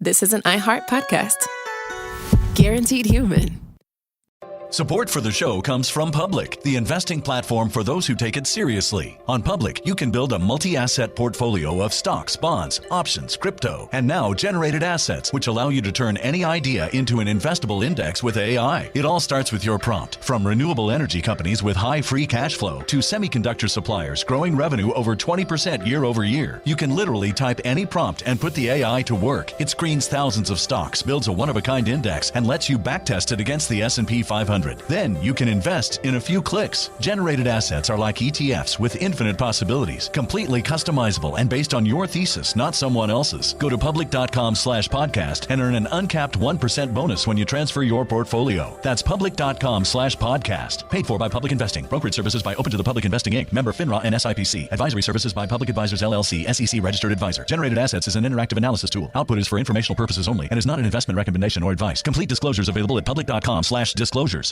this is an iHeart podcast. Guaranteed human. Support for the show comes from Public, the investing platform for those who take it seriously. On Public, you can build a multi-asset portfolio of stocks, bonds, options, crypto, and now generated assets, which allow you to turn any idea into an investable index with AI. It all starts with your prompt. From renewable energy companies with high free cash flow to semiconductor suppliers growing revenue over 20% year over year, you can literally type any prompt and put the AI to work. It screens thousands of stocks, builds a one-of-a-kind index, and lets you backtest it against the S&P 500. Then you can invest in a few clicks. Generated assets are like ETFs with infinite possibilities, completely customizable and based on your thesis, not someone else's. Go to public.com/podcast and earn an uncapped 1% bonus when you transfer your portfolio. That's public.com/podcast. Paid for by Public Investing. Brokerage services by Open to the Public Investing Inc. Member FINRA and SIPC. Advisory services by Public Advisors LLC, SEC registered advisor. Generated assets is an interactive analysis tool. Output is for informational purposes only and is not an investment recommendation or advice. Complete disclosures available at public.com/disclosures.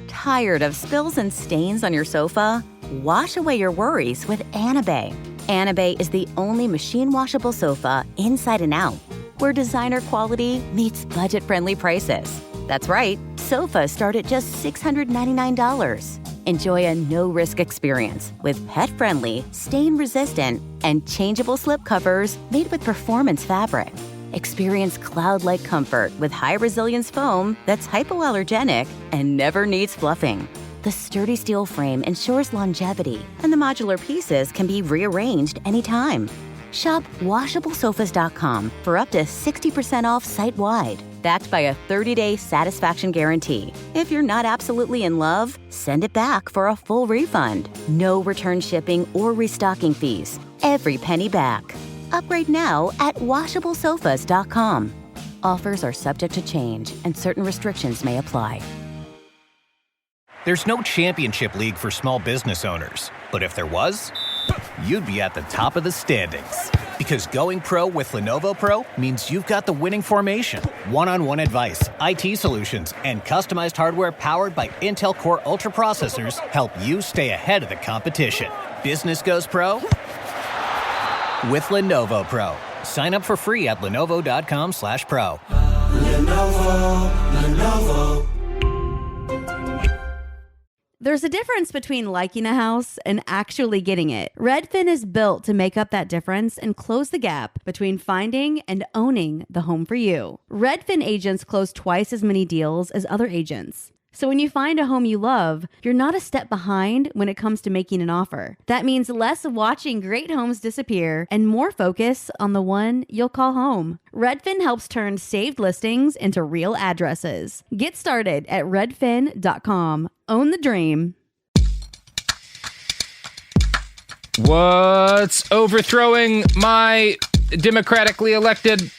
Tired of spills and stains on your sofa? Wash away your worries with Anabay. Anabay is the only machine washable sofa inside and out, where designer quality meets budget-friendly prices. That's right, sofas start at just $699. Enjoy a no-risk experience with pet-friendly, stain-resistant, and changeable slip covers made with performance fabric. Experience cloud-like comfort with high-resilience foam that's hypoallergenic and never needs fluffing. The sturdy steel frame ensures longevity, and the modular pieces can be rearranged anytime. Shop WashableSofas.com for up to 60% off site-wide, backed by a 30-day satisfaction guarantee. If you're not absolutely in love, send it back for a full refund. No return shipping or restocking fees. Every penny back. Upgrade now at WashableSofas.com. Offers are subject to change, and certain restrictions may apply. There's no championship league for small business owners. But if there was, you'd be at the top of the standings. Because going pro with Lenovo Pro means you've got the winning formation. One-on-one advice, IT solutions, and customized hardware powered by Intel Core Ultra processors help you stay ahead of the competition. Business goes pro with Lenovo Pro. Sign up for free at lenovo.com/pro. Lenovo. There's a difference between liking a house and actually getting it. Redfin is built to make up that difference and close the gap between finding and owning the home for you. Redfin agents close twice as many deals as other agents. So when you find a home you love, you're not a step behind when it comes to making an offer. That means less watching great homes disappear and more focus on the one you'll call home. Redfin helps turn saved listings into real addresses. Get started at redfin.com. Own the dream. What's overthrowing my democratically elected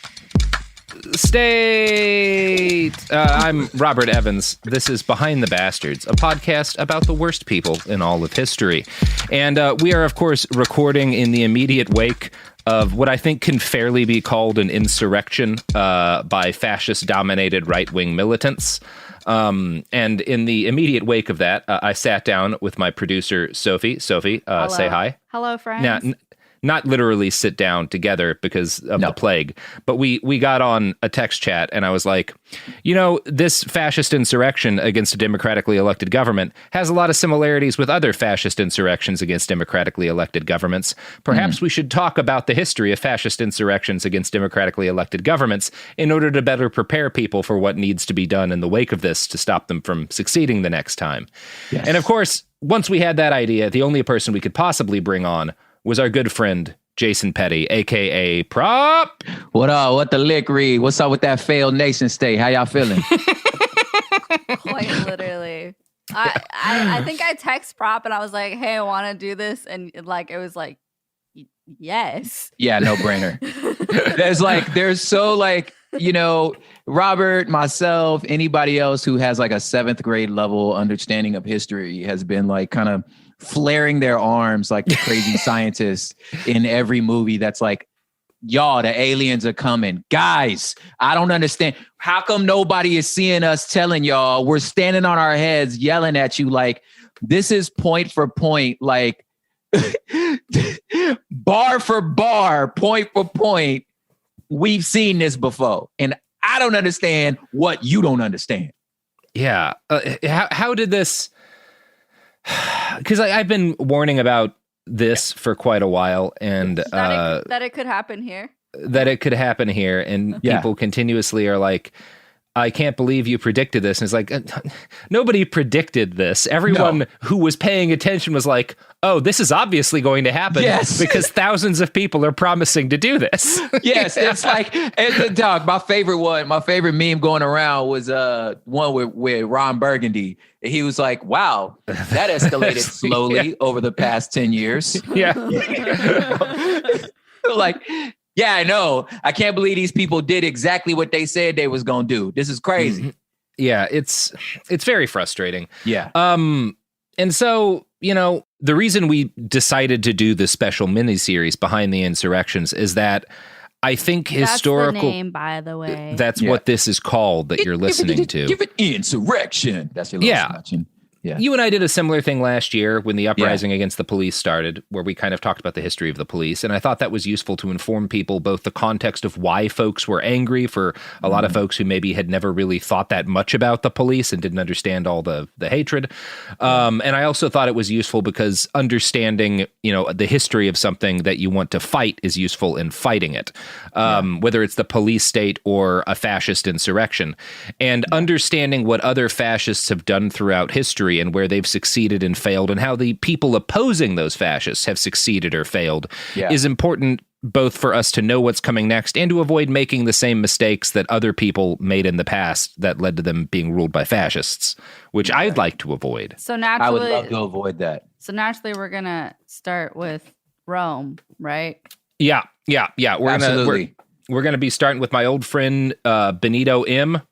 state? I'm Robert Evans. This is Behind the Bastards, a podcast about the worst people in all of history. And we are, of course, recording in the immediate wake of what I think can fairly be called an insurrection by fascist-dominated right-wing militants. And in the immediate wake of that, I sat down with my producer, Sophie. Sophie, say hi. Hello, friends. Now, not literally sit down together because of the plague, but we got on a text chat and I was like, you know, this fascist insurrection against a democratically elected government has a lot of similarities with other fascist insurrections against democratically elected governments. Perhaps we should talk about the history of fascist insurrections against democratically elected governments in order to better prepare people for what needs to be done in the wake of this to stop them from succeeding the next time. Yes. And of course, once we had that idea, the only person we could possibly bring on was our good friend, Jason Petty, a.k.a. Prop. What up? What the lick read? What's up with that failed nation state? How y'all feeling? Quite literally. I think I text Prop and I was like, hey, I want to do this. And like, it was like, yes. Yeah, no brainer. There's so like, you know, Robert, myself, anybody else who has like a 7th grade level understanding of history has been like kind of flaring their arms like the crazy scientists in every movie that's like, y'all, the aliens are coming. Guys, I don't understand. How come nobody is seeing us telling y'all? We're standing on our heads yelling at you like, this is point for point, like bar for bar, point for point. we've seen this before, and I don't understand what you don't understand. Yeah. How did this? Because I've been warning about this for quite a while, and that it could happen here. That it could happen here, and people continuously are like, I can't believe you predicted this. And it's like, nobody predicted this. Everyone who was paying attention was like, oh, this is obviously going to happen because thousands of people are promising to do this. Yes, it's like, dog, my favorite meme going around was one with Ron Burgundy. He was like, wow, that escalated slowly over the past 10 years. Yeah. Like, yeah, I know. I can't believe these people did exactly what they said they was going to do. This is crazy. Mm-hmm. Yeah, it's very frustrating. Yeah. And so, the reason we decided to do this special miniseries behind the Insurrections is that I think historical. That's the name, by the way. That's what this is called that you're listening to. Give it Insurrection. That's your little snatching. Yeah. You and I did a similar thing last year when the uprising against the police started, where we kind of talked about the history of the police. And I thought that was useful to inform people both the context of why folks were angry for a lot of folks who maybe had never really thought that much about the police and didn't understand all the hatred. And I also thought it was useful because understanding, the history of something that you want to fight is useful in fighting it, whether it's the police state or a fascist insurrection. And understanding what other fascists have done throughout history and where they've succeeded and failed and how the people opposing those fascists have succeeded or failed is important both for us to know what's coming next and to avoid making the same mistakes that other people made in the past that led to them being ruled by fascists, which I'd like to avoid. So naturally, I would love to avoid that. So naturally, we're going to start with Rome, right? Yeah. We're going to be starting with my old friend, Benito M.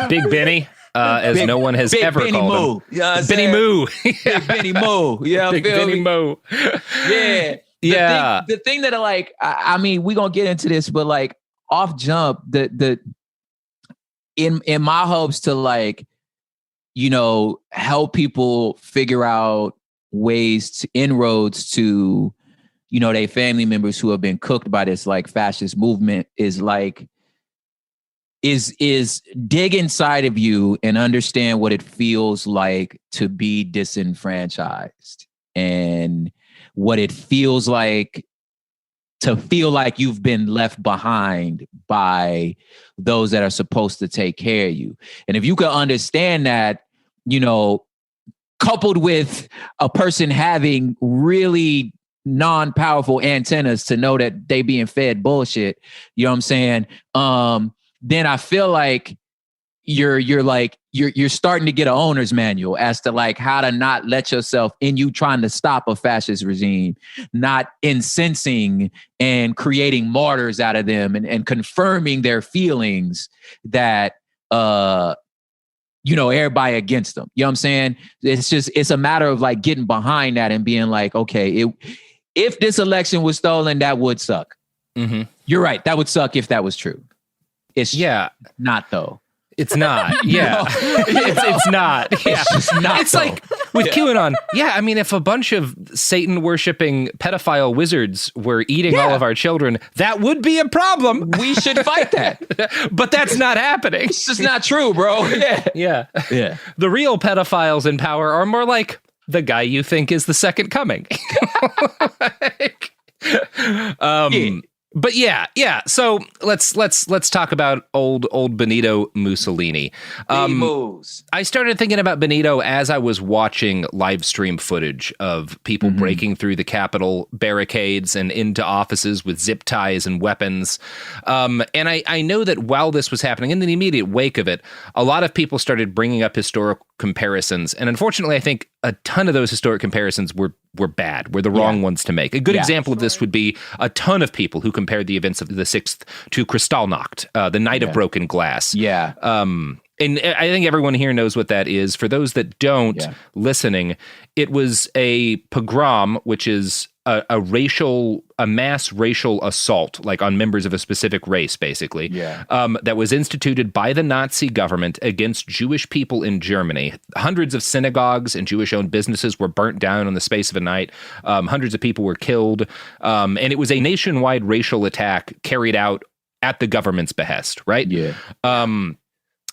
Big Benny, as no one has ever Benny called Moo. him. You know Benny Moo. Big Benny Moo. Yeah, Big Benny Moo. Yeah. The thing that I mean, we're going to get into this, but like off jump, in my hopes to help people figure out ways to inroads to, their family members who have been cooked by this like fascist movement is dig inside of you and understand what it feels like to be disenfranchised and what it feels like to feel like you've been left behind by those that are supposed to take care of you. And if you can understand that, coupled with a person having really non-powerful antennas to know that they being fed bullshit, you know what I'm saying? Then I feel like you're starting to get an owner's manual as to like how to not let yourself in you trying to stop a fascist regime, not incensing and creating martyrs out of them and confirming their feelings that, everybody against them. You know what I'm saying? It's a matter of like getting behind that and being like, okay, if this election was stolen, that would suck. Mm-hmm. You're right. That would suck if that was true. It's not though. It's not. Yeah. It's not. Yeah. It's just not. It's like with QAnon. Yeah. I mean, if a bunch of Satan worshiping pedophile wizards were eating all of our children, that would be a problem. We should fight that. But that's not happening. It's just not true, bro. Yeah. The real pedophiles in power are more like the guy you think is the second coming. But yeah. So let's talk about old Benito Mussolini. I started thinking about Benito as I was watching live stream footage of people breaking through the Capitol barricades and into offices with zip ties and weapons. And I know that while this was happening, in the immediate wake of it, a lot of people started bringing up historical comparisons. And unfortunately, I think a ton of those historic comparisons were bad, were the wrong ones to make. A good example of this would be a ton of people who compared the events of the 6th to Kristallnacht, the Night of Broken Glass. Yeah. And I think everyone here knows what that is. For those that don't, listening, it was a pogrom, which is a mass racial assault, like on members of a specific race, basically, that was instituted by the Nazi government against Jewish people in Germany. Hundreds of synagogues and Jewish-owned businesses were burnt down in the space of a night. Hundreds of people were killed. And it was a nationwide racial attack carried out at the government's behest, right?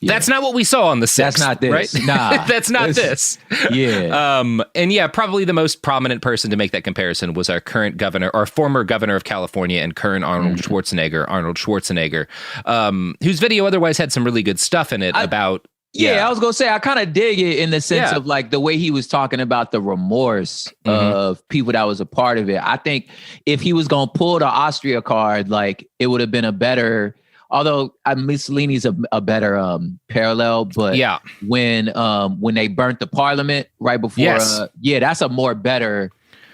That's not what we saw on the 6th. That's not this. Right? Nah. That's not this. And probably the most prominent person to make that comparison was our current governor, our former governor of California and current Arnold Schwarzenegger, whose video otherwise had some really good stuff in it about... I was going to say, I kind of dig it in the sense of like the way he was talking about the remorse of people that was a part of it. I think if he was going to pull the Austria card, like it would have been a better... Although Mussolini's a better parallel, but when they burnt the parliament right before, that's a more better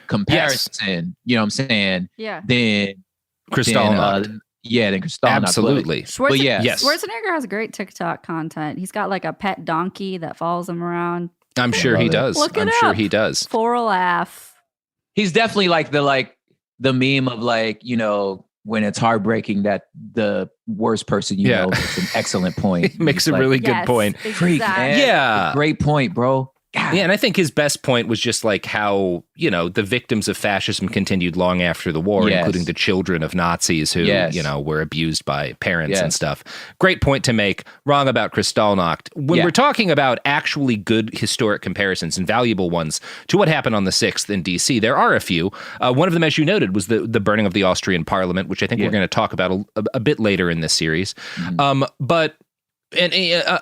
comparison. You know what I'm saying? Yeah. Than Kristallnacht. Than Kristallnacht. Absolutely. Schwarzenegger has great TikTok content. He's got like a pet donkey that follows him around. I'm sure he does. I'm sure he does. For a laugh. He's definitely like the meme of like, you know, when it's heartbreaking that the worst person you know makes an excellent point. Makes a really good point. Exactly. Freak, man. Yeah. Great point, bro. God. Yeah, and I think his best point was just like how, you know, the victims of fascism continued long after the war, including the children of Nazis who, you know, were abused by parents and stuff. Great point to make. Wrong about Kristallnacht. When we're talking about actually good historic comparisons and valuable ones to what happened on the 6th in D.C., there are a few. One of them, as you noted, was the burning of the Austrian parliament, which I think we're going to talk about a bit later in this series. But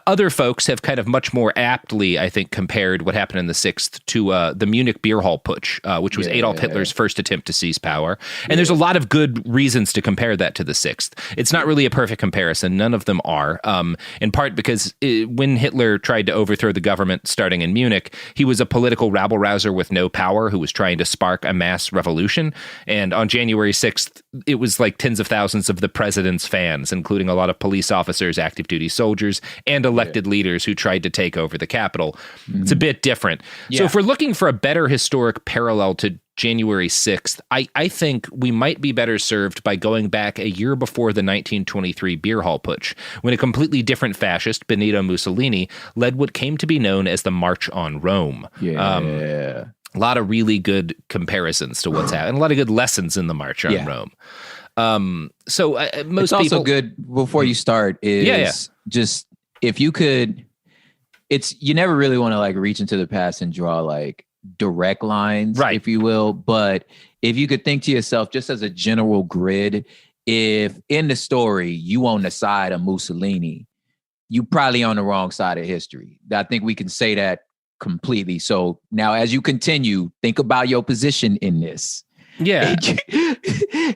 other folks have kind of much more aptly, I think, compared what happened in the 6th to the Munich beer hall putsch, which was Adolf Hitler's first attempt to seize power. And there's a lot of good reasons to compare that to the 6th. It's not really a perfect comparison. None of them are, in part because when Hitler tried to overthrow the government starting in Munich, he was a political rabble-rouser with no power who was trying to spark a mass revolution. And on January 6th, it was like tens of thousands of the president's fans, including a lot of police officers, active duty soldiers, and elected leaders who tried to take over the Capitol. It's a bit different. So if we're looking for a better historic parallel to January 6th, I think we might be better served by going back a year before the 1923 beer hall putsch, when a completely different fascist, Benito Mussolini, led what came to be known as the March on Rome. A lot of really good comparisons to what's happened, a lot of good lessons in the March on Rome. Most it's also people, good before you start is just if you could, you never really want to like reach into the past and draw like direct lines, if you will. But if you could think to yourself, just as a general grid, if in the story you on the side of Mussolini, you probably on the wrong side of history. I think we can say that completely. So now as you continue, think about your position in this. Yeah.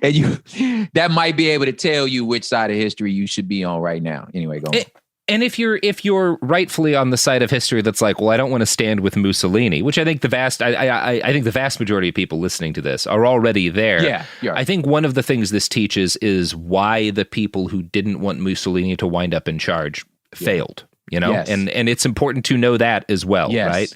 And you that might be able to tell you which side of history you should be on right now. Anyway, go on. And if you're rightfully on the side of history that's like, well, I don't want to stand with Mussolini, which I think I think the vast majority of people listening to this are already there. Yeah. I think one of the things this teaches is why the people who didn't want Mussolini to wind up in charge failed, you know? Yes. And it's important to know that as well, right?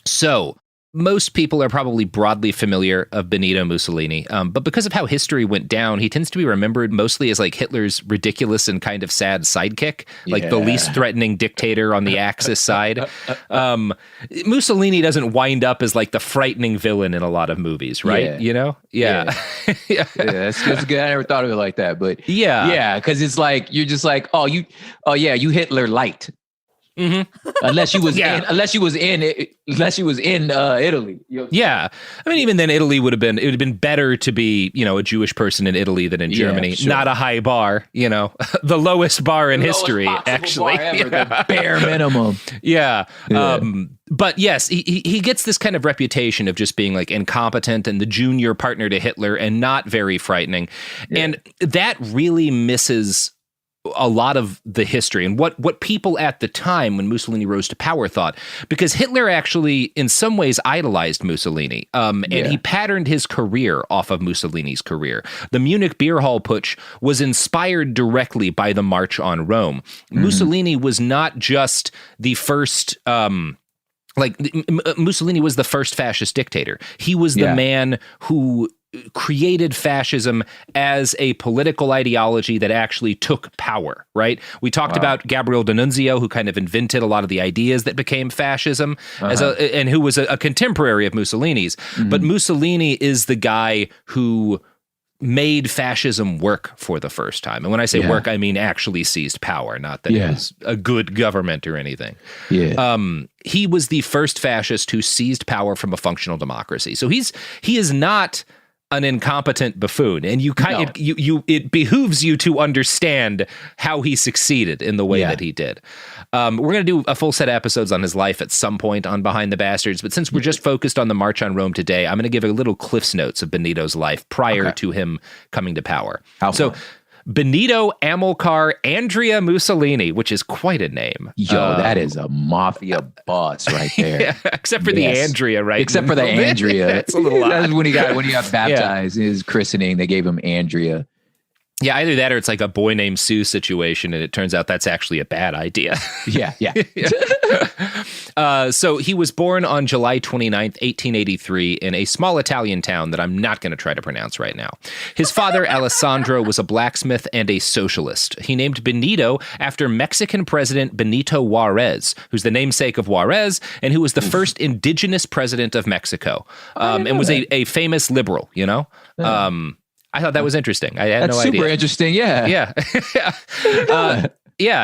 So most people are probably broadly familiar of Benito Mussolini, but because of how history went down, he tends to be remembered mostly as like Hitler's ridiculous and kind of sad sidekick, like the least threatening dictator on the Axis side. Mussolini doesn't wind up as like the frightening villain in a lot of movies, right? You know? That's good. I never thought of it like that, but because it's like you're just like, you Hitler light. Unless you was in Italy. I mean, even then, it would have been better to be, you know, a Jewish person in Italy than in Germany. Not a high bar, you know, the lowest bar in history, actually. Bar ever, the bare minimum. But yes, he gets this kind of reputation of just being like incompetent and the junior partner to Hitler and not very frightening. And that really misses a lot of the history and what people at the time when Mussolini rose to power thought, because Hitler actually in some ways idolized Mussolini, and he patterned his career off of Mussolini's career. The Munich beer hall putsch was inspired directly by the March on Rome. Mussolini was not just the first like Mussolini was the first fascist dictator. He was the man who created fascism as a political ideology that actually took power, right? We talked about Gabriel D'Annunzio, who kind of invented a lot of the ideas that became fascism, and who was a contemporary of Mussolini's. But Mussolini is the guy who made fascism work for the first time. And when I say work, I mean actually seized power, not that it was a good government or anything. He was the first fascist who seized power from a functional democracy. So he is not an incompetent buffoon, and it behooves you to understand how he succeeded in the way that he did. We're going to do a full set of episodes on his life at some point on Behind the Bastards, but since we're just focused on the March on Rome today, I'm going to give a little Cliff's Notes of Benito's life prior to him coming to power. Benito Amilcar Andrea Mussolini, which is quite a name. Yo, that is a mafia boss right there. Except for the Andrea, right? Except for the Andrea. It's a little odd. That's when he got baptized. His christening, they gave him Andrea. Yeah, either that or it's like a boy named Sue situation, and it turns out that's actually a bad idea. So he was born on July 29th, 1883, in a small Italian town that I'm not going to try to pronounce right now. His father, Alessandro, was a blacksmith and a socialist. He named Benito after Mexican President Benito Juarez, who's the namesake of Juarez, and who was the first indigenous president of Mexico, and was a famous liberal, you know? I thought that was interesting. I had no idea. That's super interesting. Yeah.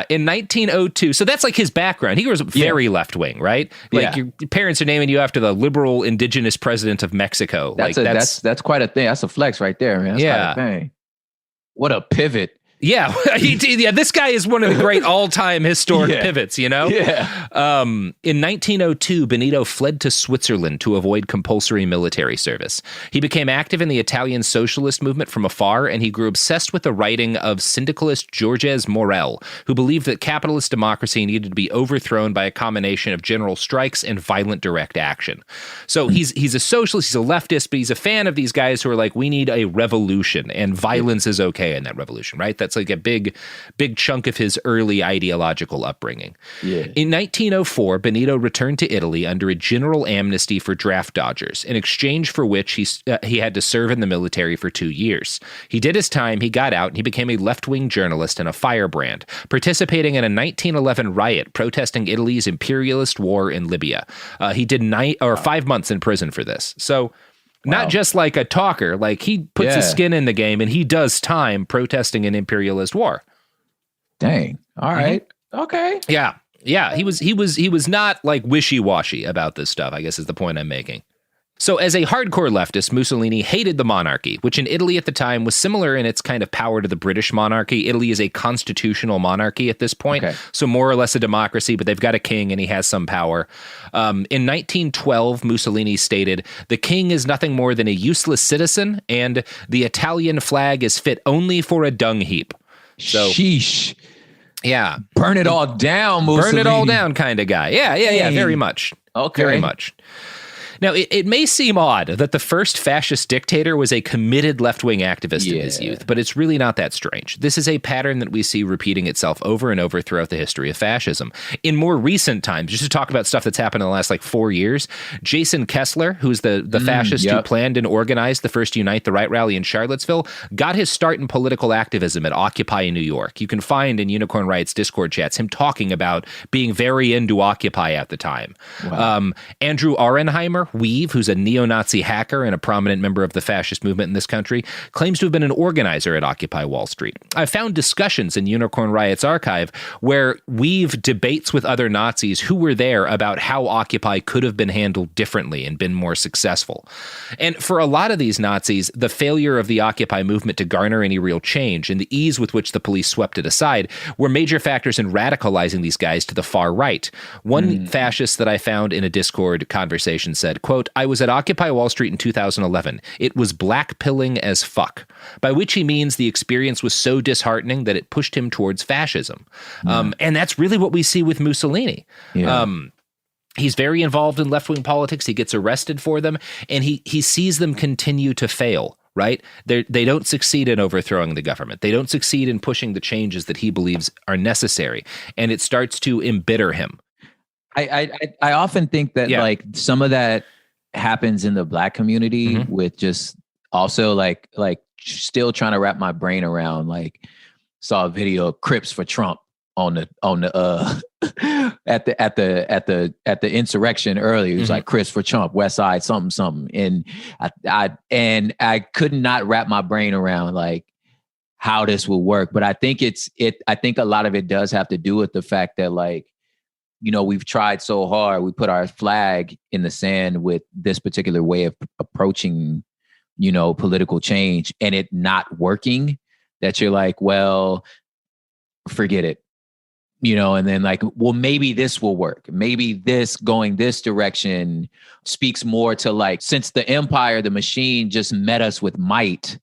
In 1902. So that's like his background. He was very left wing, right? Like your parents are naming you after the liberal indigenous president of Mexico. That's quite a thing. That's a flex right there, man. That's quite a thing. What a pivot. Yeah, this guy is one of the great all-time historic pivots, you know? In 1902, Benito fled to Switzerland to avoid compulsory military service. He became active in the Italian socialist movement from afar, and he grew obsessed with the writing of syndicalist Georges Morel, who believed that capitalist democracy needed to be overthrown by a combination of general strikes and violent direct action. So he's a socialist, he's a leftist, but he's a fan of these guys who are like, we need a revolution, and violence is okay in that revolution, right? That's like a big chunk of his early ideological upbringing. In 1904, Benito returned to Italy under a general amnesty for draft dodgers, in exchange for which he had to serve in the military for 2 years. He did his time, he got out, and he became a left-wing journalist and a firebrand, participating in a 1911 riot protesting Italy's imperialist war in Libya. He did 5 months in prison for this. So not just like a talker, like he puts his skin in the game and he does time protesting an imperialist war. Dang. All right. Okay. Yeah. He was not like wishy-washy about this stuff, I guess is the point I'm making. So as a hardcore leftist, Mussolini hated the monarchy, which in Italy at the time was similar in its kind of power to the British monarchy. Italy is a constitutional monarchy at this point, so more or less a democracy, but they've got a king and he has some power. In 1912, Mussolini stated, "The king is nothing more than a useless citizen, and the Italian flag is fit only for a dung heap." So, sheesh. Yeah. Burn it all down, Mussolini. Burn it all down kind of guy. Yeah, very much. Okay. Very much. Now, it may seem odd that the first fascist dictator was a committed left-wing activist in his youth, but it's really not that strange. This is a pattern that we see repeating itself over and over throughout the history of fascism. In more recent times, just to talk about stuff that's happened in the last 4 years, Jason Kessler, who's the fascist who planned and organized the first Unite the Right rally in Charlottesville, got his start in political activism at Occupy in New York. You can find in Unicorn Riot's Discord chats him talking about being very into Occupy at the time. Wow. Andrew Auernheimer, Weave, who's a neo-Nazi hacker and a prominent member of the fascist movement in this country, claims to have been an organizer at Occupy Wall Street. I found discussions in Unicorn Riot's archive where Weave debates with other Nazis who were there about how Occupy could have been handled differently and been more successful. And for a lot of these Nazis, the failure of the Occupy movement to garner any real change and the ease with which the police swept it aside were major factors in radicalizing these guys to the far right. One fascist that I found in a Discord conversation said, quote, "I was at Occupy Wall Street in 2011. It was black pilling as fuck," by which he means the experience was so disheartening that it pushed him towards fascism. And that's really what we see with Mussolini. He's very involved in left-wing politics. He gets arrested for them, and he sees them continue to fail, right? They don't succeed in overthrowing the government. They don't succeed in pushing the changes that he believes are necessary, and it starts to embitter him. I often think that like some of that happens in the Black community with just also like still trying to wrap my brain around, like saw a video of Crips for Trump on the at the insurrection earlier. It was like Crips for Trump, West Side, something. And I could not wrap my brain around like how this will work. But I think I think a lot of it does have to do with the fact that like, you know, we've tried so hard. We put our flag in the sand with this particular way of approaching, you know, political change, and it not working, that you're like, well, forget it, you know, and then like, well, maybe this will work. Maybe this going this direction speaks more to like, since the empire, the machine just met us with might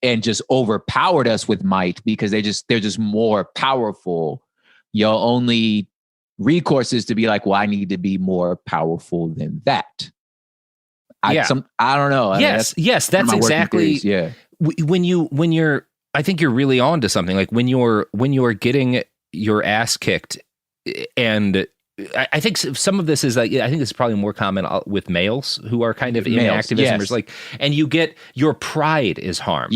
and just overpowered us with might because they're just more powerful. Your only recourse is to be like, well, I need to be more powerful than that. I don't know. Yes, that's exactly. Yeah. When you're, I think you're really on to something. Like when you're getting your ass kicked, and I think some of this is like, I think this is probably more common with males who are kind of in activism. Yes. Like, and you get your pride is harmed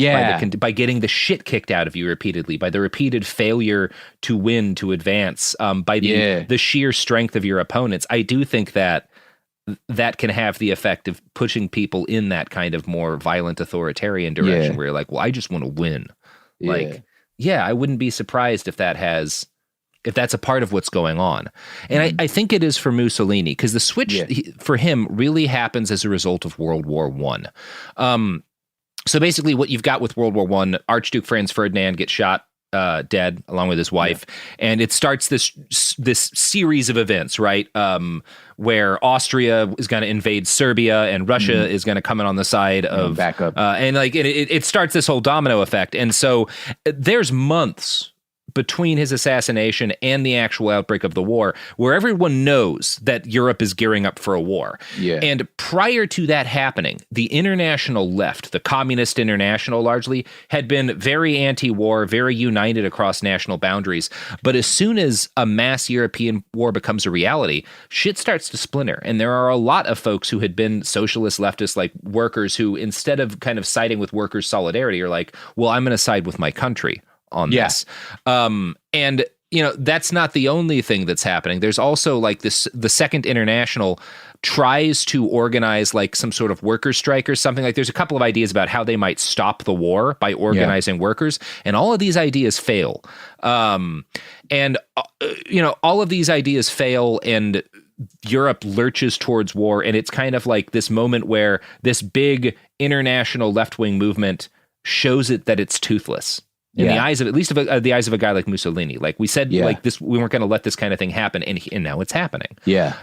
by getting the shit kicked out of you repeatedly, by the repeated failure to win, to advance, by the sheer strength of your opponents. I do think that can have the effect of pushing people in that kind of more violent authoritarian direction where you're like, well, I just want to win. Like, I wouldn't be surprised if that's a part of what's going on. And I think it is for Mussolini, because the switch for him really happens as a result of World War I. So basically what you've got with World War I, Archduke Franz Ferdinand gets shot dead along with his wife. And it starts this series of events, right? Where Austria is going to invade Serbia and Russia is going to come in on the side of backup. And like it starts this whole domino effect. And so there's months between his assassination and the actual outbreak of the war, where everyone knows that Europe is gearing up for a war. Yeah. And prior to that happening, the international left, the Communist International largely, had been very anti-war, very united across national boundaries. But as soon as a mass European war becomes a reality, shit starts to splinter. And there are a lot of folks who had been socialist, leftist, like workers, who instead of kind of siding with workers' solidarity are like, well, I'm going to side with my country on this. And, you know, that's not the only thing that's happening. There's also like the Second International tries to organize like some sort of workers' strike or something. Like there's a couple of ideas about how they might stop the war by organizing workers. And all of these ideas fail. And, you know, all of these ideas fail, and Europe lurches towards war. And it's kind of like this moment where this big international left-wing movement shows it that it's toothless. In the eyes of, at least the eyes of a guy like Mussolini. Like we said, like this, we weren't going to let this kind of thing happen, and now it's happening. Yeah.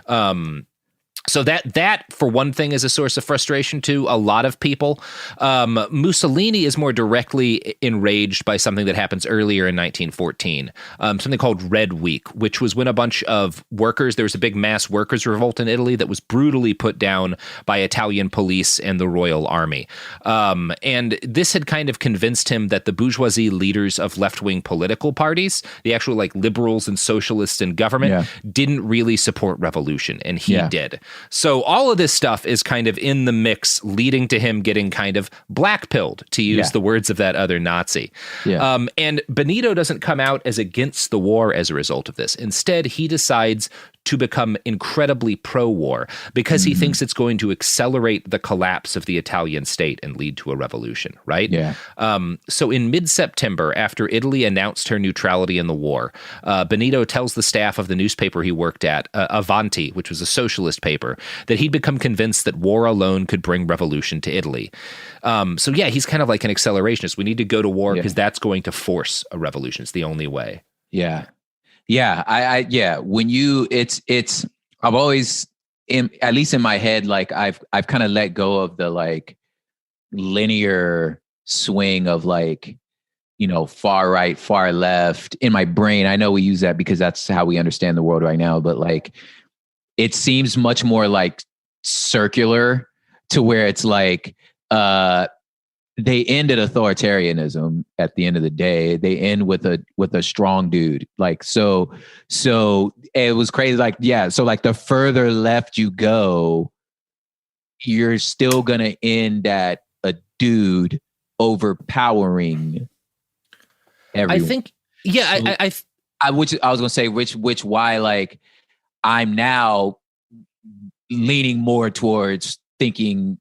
So that for one thing is a source of frustration to a lot of people. Mussolini is more directly enraged by something that happens earlier in 1914, something called Red Week, which was when a bunch of workers, there was a big mass workers revolt in Italy that was brutally put down by Italian police and the Royal Army. And this had kind of convinced him that the bourgeoisie leaders of left-wing political parties, the actual like liberals and socialists in government, didn't really support revolution, and he did. So all of this stuff is kind of in the mix, leading to him getting kind of blackpilled, to use the words of that other Nazi. And Benito doesn't come out as against the war as a result of this. Instead, he decides to become incredibly pro-war because he thinks it's going to accelerate the collapse of the Italian state and lead to a revolution, right? So in mid-September, after Italy announced her neutrality in the war, Benito tells the staff of the newspaper he worked at, Avanti, which was a socialist paper, that he'd become convinced that war alone could bring revolution to Italy. So yeah, he's kind of like an accelerationist. We need to go to war because that's going to force a revolution. It's the only way. When you, I've always, at least in my head, like I've kind of let go of the like linear swing of like, you know, far right, far left in my brain. I know we use that because that's how we understand the world right now, but like, it seems much more like circular, to where it's like, they ended authoritarianism at the end of the day. They end with a strong dude. Like, so it was crazy. Like, yeah. So like the further left you go, you're still going to end at a dude overpowering everyone. I think, yeah, I was going to say, which why, like, I'm now leaning more towards thinking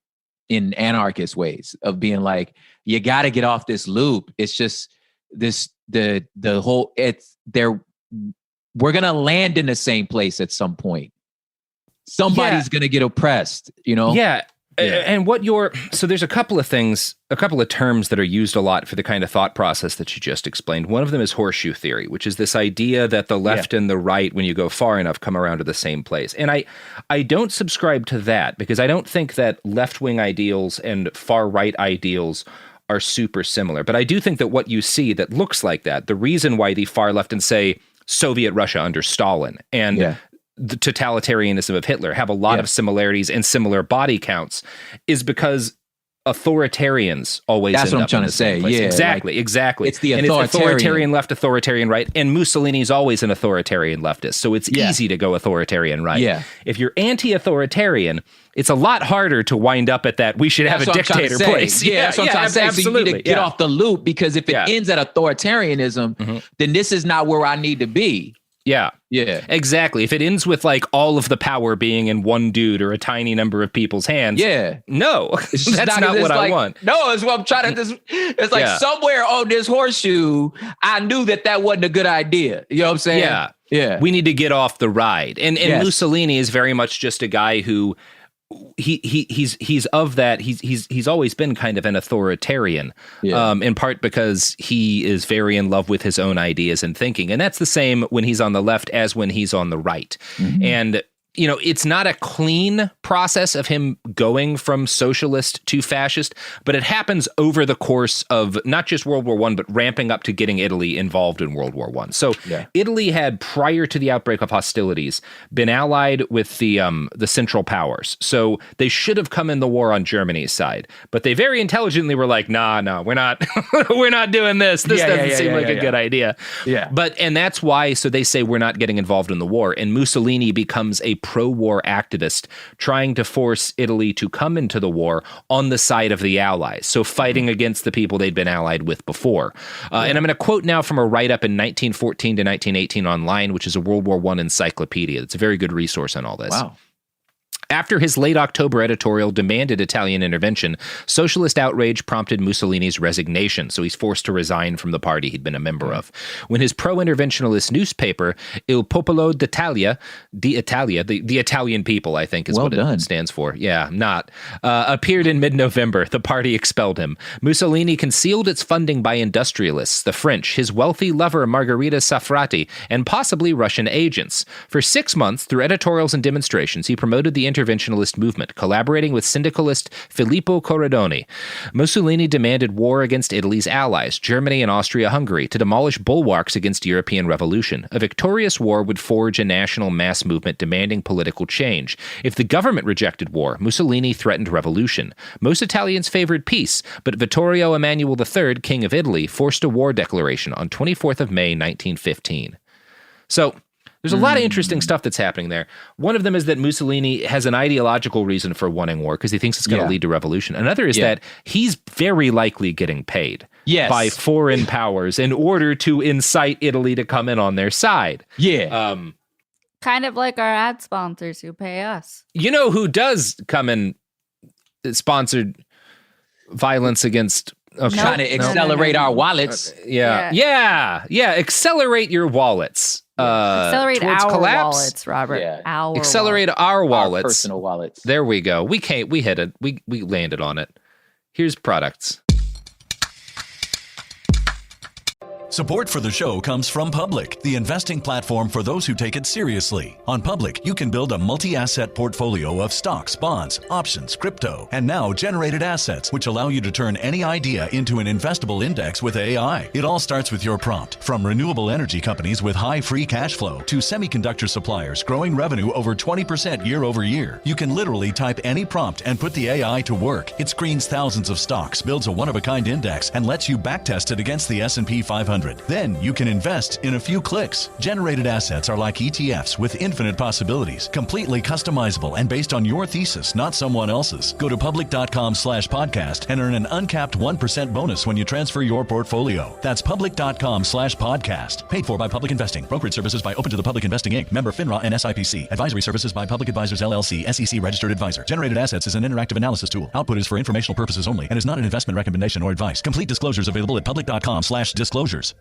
in anarchist ways of being like, you got to get off this loop. It's just the whole, we're going to land in the same place at some point. Somebody's going to get oppressed, you know? Yeah. And so there's a couple of things, a couple of terms that are used a lot for the kind of thought process that you just explained. One of them is horseshoe theory, which is this idea that the left and the right, when you go far enough, come around to the same place. And I don't subscribe to that, because I don't think that left-wing ideals and far-right ideals are super similar. But I do think that what you see that looks like that, the reason why the far left and, say, Soviet Russia under Stalin and the totalitarianism of Hitler have a lot of similarities and similar body counts is because authoritarians always That's end what I'm up trying in to the same say. place. Yeah, exactly. It's the and authoritarian. it's authoritarian left, authoritarian right, and Mussolini's always an authoritarian leftist. So it's easy to go authoritarian right. Yeah. If you're anti-authoritarian, it's a lot harder to wind up at that we should have a dictator place. Yeah, that's what I'm trying to say. Absolutely. So you need to get off the loop, because if it ends at authoritarianism, then this is not where I need to be. Yeah. Exactly. If it ends with like all of the power being in one dude or a tiny number of people's hands, no, that's not what I want. No, it's what I'm trying to. It's like somewhere on this horseshoe, I knew that wasn't a good idea. You know what I'm saying? Yeah. We need to get off the ride. And Mussolini is very much just a guy who he's of that. He's always been kind of an authoritarian, in part because he is very in love with his own ideas and thinking. And that's the same when he's on the left as when he's on the right. And you know, it's not a clean process of him going from socialist to fascist, but it happens over the course of not just World War I, but ramping up to getting Italy involved in World War I. So Italy had, prior to the outbreak of hostilities, been allied with the Central Powers. So they should have come in the war on Germany's side, but they very intelligently were like, nah, we're not, we're not doing this. This doesn't seem like a good idea. And that's why, so they say we're not getting involved in the war. And Mussolini becomes a pro-war activist trying to force Italy to come into the war on the side of the Allies, so fighting against the people they'd been allied with before. And I'm going to quote now from a write-up in 1914 to 1918 online, which is a World War I encyclopedia. It's a very good resource on all this. Wow. After his late October editorial demanded Italian intervention, socialist outrage prompted Mussolini's resignation, so he's forced to resign from the party he'd been a member of. When his pro-interventionalist newspaper, Il Popolo d'Italia, the Italian people, I think is what it stands for. Appeared in mid-November, the party expelled him. Mussolini concealed its funding by industrialists, the French, his wealthy lover Margherita Safrati, and possibly Russian agents. For 6 months, through editorials and demonstrations, he promoted the interventionalist movement, collaborating with syndicalist Filippo Corradoni. Mussolini demanded war against Italy's allies, Germany and Austria-Hungary, to demolish bulwarks against European revolution. A victorious war would forge a national mass movement demanding political change. If the government rejected war, Mussolini threatened revolution. Most Italians favored peace, but Vittorio Emanuele III, King of Italy, forced a war declaration on 24th of May, 1915. So, there's a lot of interesting stuff that's happening there. One of them is that Mussolini has an ideological reason for wanting war because he thinks it's going to lead to revolution. Another is that he's very likely getting paid by foreign powers in order to incite Italy to come in on their side. Kind of like our ad sponsors who pay us. You know who does come and sponsored violence against... trying to accelerate our wallets. Accelerate your wallets. Accelerate our wallets, Robert. Accelerate our wallets. Our personal wallets. There we go. We hit it. We landed on it. Here's products. Support for the show comes from Public, the investing platform for those who take it seriously. On Public, you can build a multi-asset portfolio of stocks, bonds, options, crypto, and now generated assets, which allow you to turn any idea into an investable index with AI. It all starts with your prompt. From renewable energy companies with high free cash flow to semiconductor suppliers growing revenue over 20% year over year, you can literally type any prompt and put the AI to work. It screens thousands of stocks, builds a one-of-a-kind index, and lets you backtest it against the S&P 500. Then you can invest in a few clicks. Generated assets are like ETFs with infinite possibilities, completely customizable and based on your thesis, not someone else's. Go to public.com/podcast and earn an uncapped 1% bonus when you transfer your portfolio. That's public.com/podcast. Paid for by Public Investing. Brokerage services by Open to the Public Investing Inc. Member FINRA and SIPC. Advisory services by Public Advisors LLC, SEC registered advisor. Generated assets is an interactive analysis tool. Output is for informational purposes only and is not an investment recommendation or advice. Complete disclosures available at public.com/disclosures.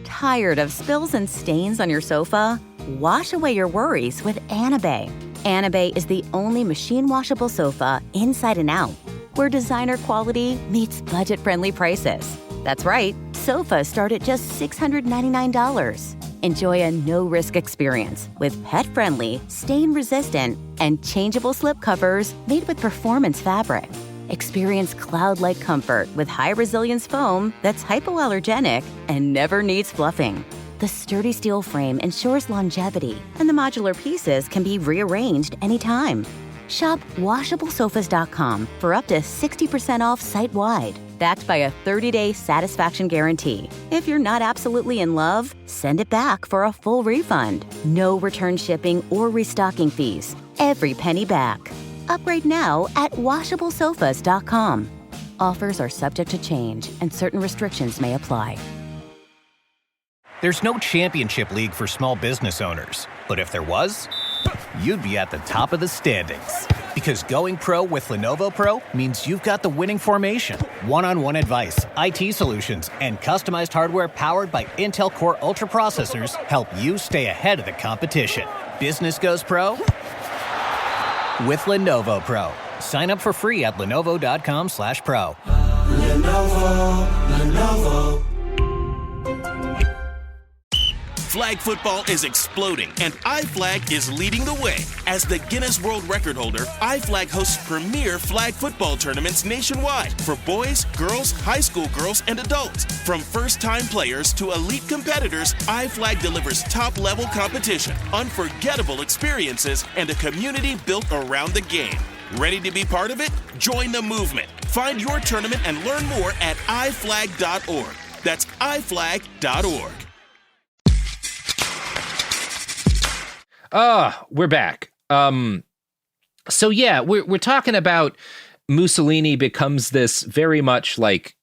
Tired of spills and stains on your sofa? Wash away your worries with Anabay. Anabay is the only machine washable sofa inside and out, where designer quality meets budget-friendly prices. That's right, sofas start at just $699. Enjoy a no-risk experience with pet-friendly, stain-resistant, and changeable slip covers made with performance fabric. Experience cloud-like comfort with high-resilience foam that's hypoallergenic and never needs fluffing. The sturdy steel frame ensures longevity, and the modular pieces can be rearranged anytime. Shop WashableSofas.com for up to 60% off site-wide, backed by a 30-day satisfaction guarantee. If you're not absolutely in love, send it back for a full refund. No return shipping or restocking fees. Every penny back. Upgrade now at WashableSofas.com. Offers are subject to change, and certain restrictions may apply. There's no championship league for small business owners, but if there was, you'd be at the top of the standings. Because going pro with Lenovo Pro means you've got the winning formation. One-on-one advice, IT solutions, and customized hardware powered by Intel Core Ultra processors help you stay ahead of the competition. Business goes pro with Lenovo Pro. Sign up for free at lenovo.com/pro. Lenovo. Flag football is exploding, and iFlag is leading the way. As the Guinness World Record holder, iFlag hosts premier flag football tournaments nationwide for boys, girls, high school girls, and adults. From first-time players to elite competitors, iFlag delivers top-level competition, unforgettable experiences, and a community built around the game. Ready to be part of it? Join the movement. Find your tournament and learn more at iflag.org. That's iflag.org. We're back. So yeah, we're talking about Mussolini becomes this very much like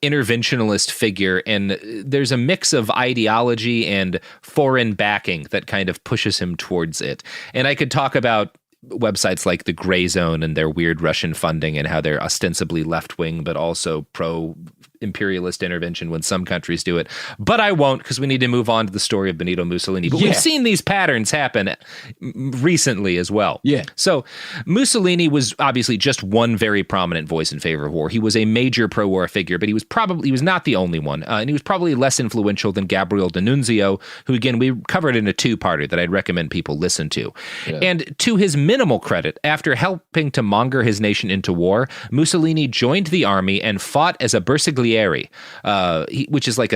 interventionalist figure, and there's a mix of ideology and foreign backing that kind of pushes him towards it. And I could talk about websites like the Gray Zone and their weird Russian funding and how they're ostensibly left-wing, but also pro-imperialist intervention when some countries do it. But I won't, because we need to move on to the story of Benito Mussolini. But we've seen these patterns happen recently as well. Yeah. So Mussolini was obviously just one very prominent voice in favor of war. He was a major pro-war figure, but he was not the only one. And he was probably less influential than Gabriele D'Annunzio, who, again, we covered in a two-parter that I'd recommend people listen to. Yeah. And to his minimal credit, after helping to monger his nation into war, Mussolini joined the army and fought as a bersagliere, which is like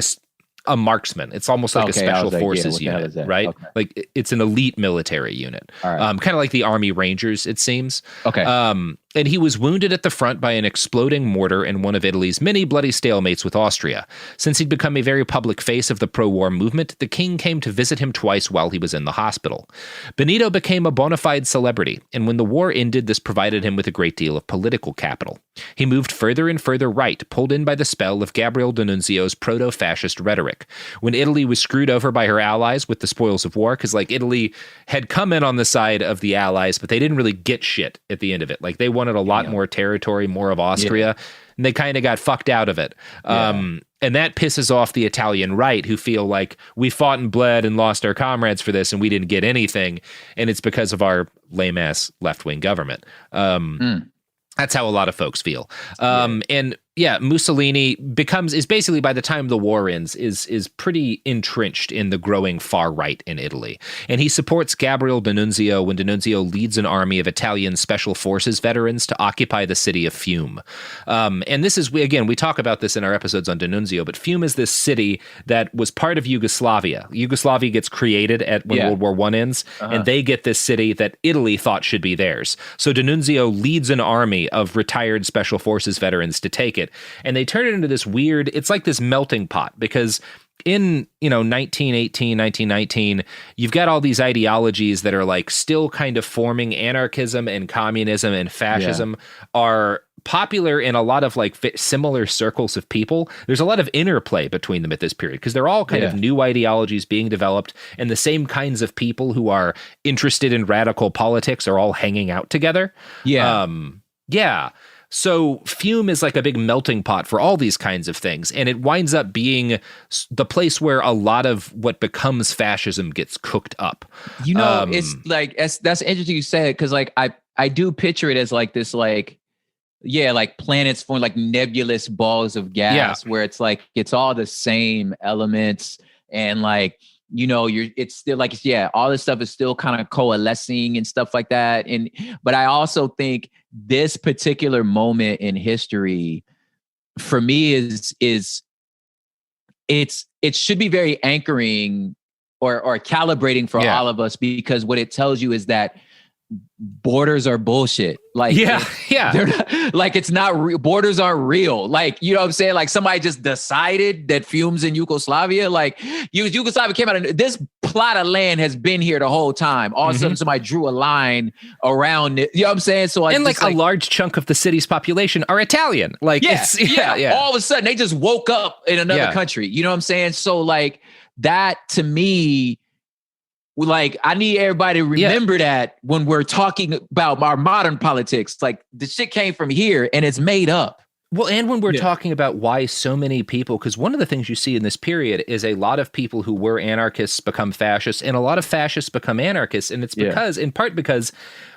a marksman. It's almost like a special forces unit, right? Okay. Like it's an elite military unit, kind of like the Army Rangers, it seems. Okay. And he was wounded at the front by an exploding mortar in one of Italy's many bloody stalemates with Austria. Since he'd become a very public face of the pro-war movement, the king came to visit him twice while he was in the hospital. Benito became a bona fide celebrity, and when the war ended, this provided him with a great deal of political capital. He moved further and further right, pulled in by the spell of Gabriele D'Annunzio's proto-fascist rhetoric. When Italy was screwed over by her allies with the spoils of war, because like Italy had come in on the side of the allies, but they didn't really get shit at the end of it. Like they wanted a lot more territory, more of Austria, and they kind of got fucked out of it. And that pisses off the Italian right, who feel like we fought and bled and lost our comrades for this, and we didn't get anything, and it's because of our lame-ass left-wing government. That's how a lot of folks feel. And, Mussolini is basically, by the time the war ends, is pretty entrenched in the growing far right in Italy. And he supports Gabriele D'Annunzio when D'Annunzio leads an army of Italian special forces veterans to occupy the city of Fiume. And this is, we talk about this in our episodes on D'Annunzio, but Fiume is this city that was part of Yugoslavia. Yugoslavia gets created when World War I ends, and they get this city that Italy thought should be theirs. So D'Annunzio leads an army of retired special forces veterans to take it, and they turn it into this weird, it's like this melting pot, because in 1918, 1919, you've got all these ideologies that are like still kind of forming. Anarchism and communism and fascism are popular in a lot of like similar circles of people. There's a lot of interplay between them at this period because they're all kind of new ideologies being developed, and the same kinds of people who are interested in radical politics are all hanging out together. So Fiume is like a big melting pot for all these kinds of things, and it winds up being the place where a lot of what becomes fascism gets cooked up. It's like that's interesting you say it, because like I do picture it as like this like planets form like nebulous balls of gas where it's like it's all the same elements, and like it's still like all this stuff is still kind of coalescing and stuff like that. But I also think this particular moment in history for me it should be very anchoring or calibrating for all of us, because what it tells you is that borders are bullshit. Like, they're not, like, it's not real. Borders aren't real. Like, you know what I'm saying? Like, somebody just decided that Fiume's in Yugoslavia. Like, Yugoslavia came out and this plot of land has been here the whole time. All of a sudden, somebody drew a line around it. You know what I'm saying? So, and like a large chunk of the city's population are Italian. Like, all of a sudden, they just woke up in another country. You know what I'm saying? So, like, that to me, like, I need everybody to remember that when we're talking about our modern politics. Like, the shit came from here and it's made up. Well, and when we're talking about why so many people, because one of the things you see in this period is a lot of people who were anarchists become fascists, and a lot of fascists become anarchists. And it's because, in part because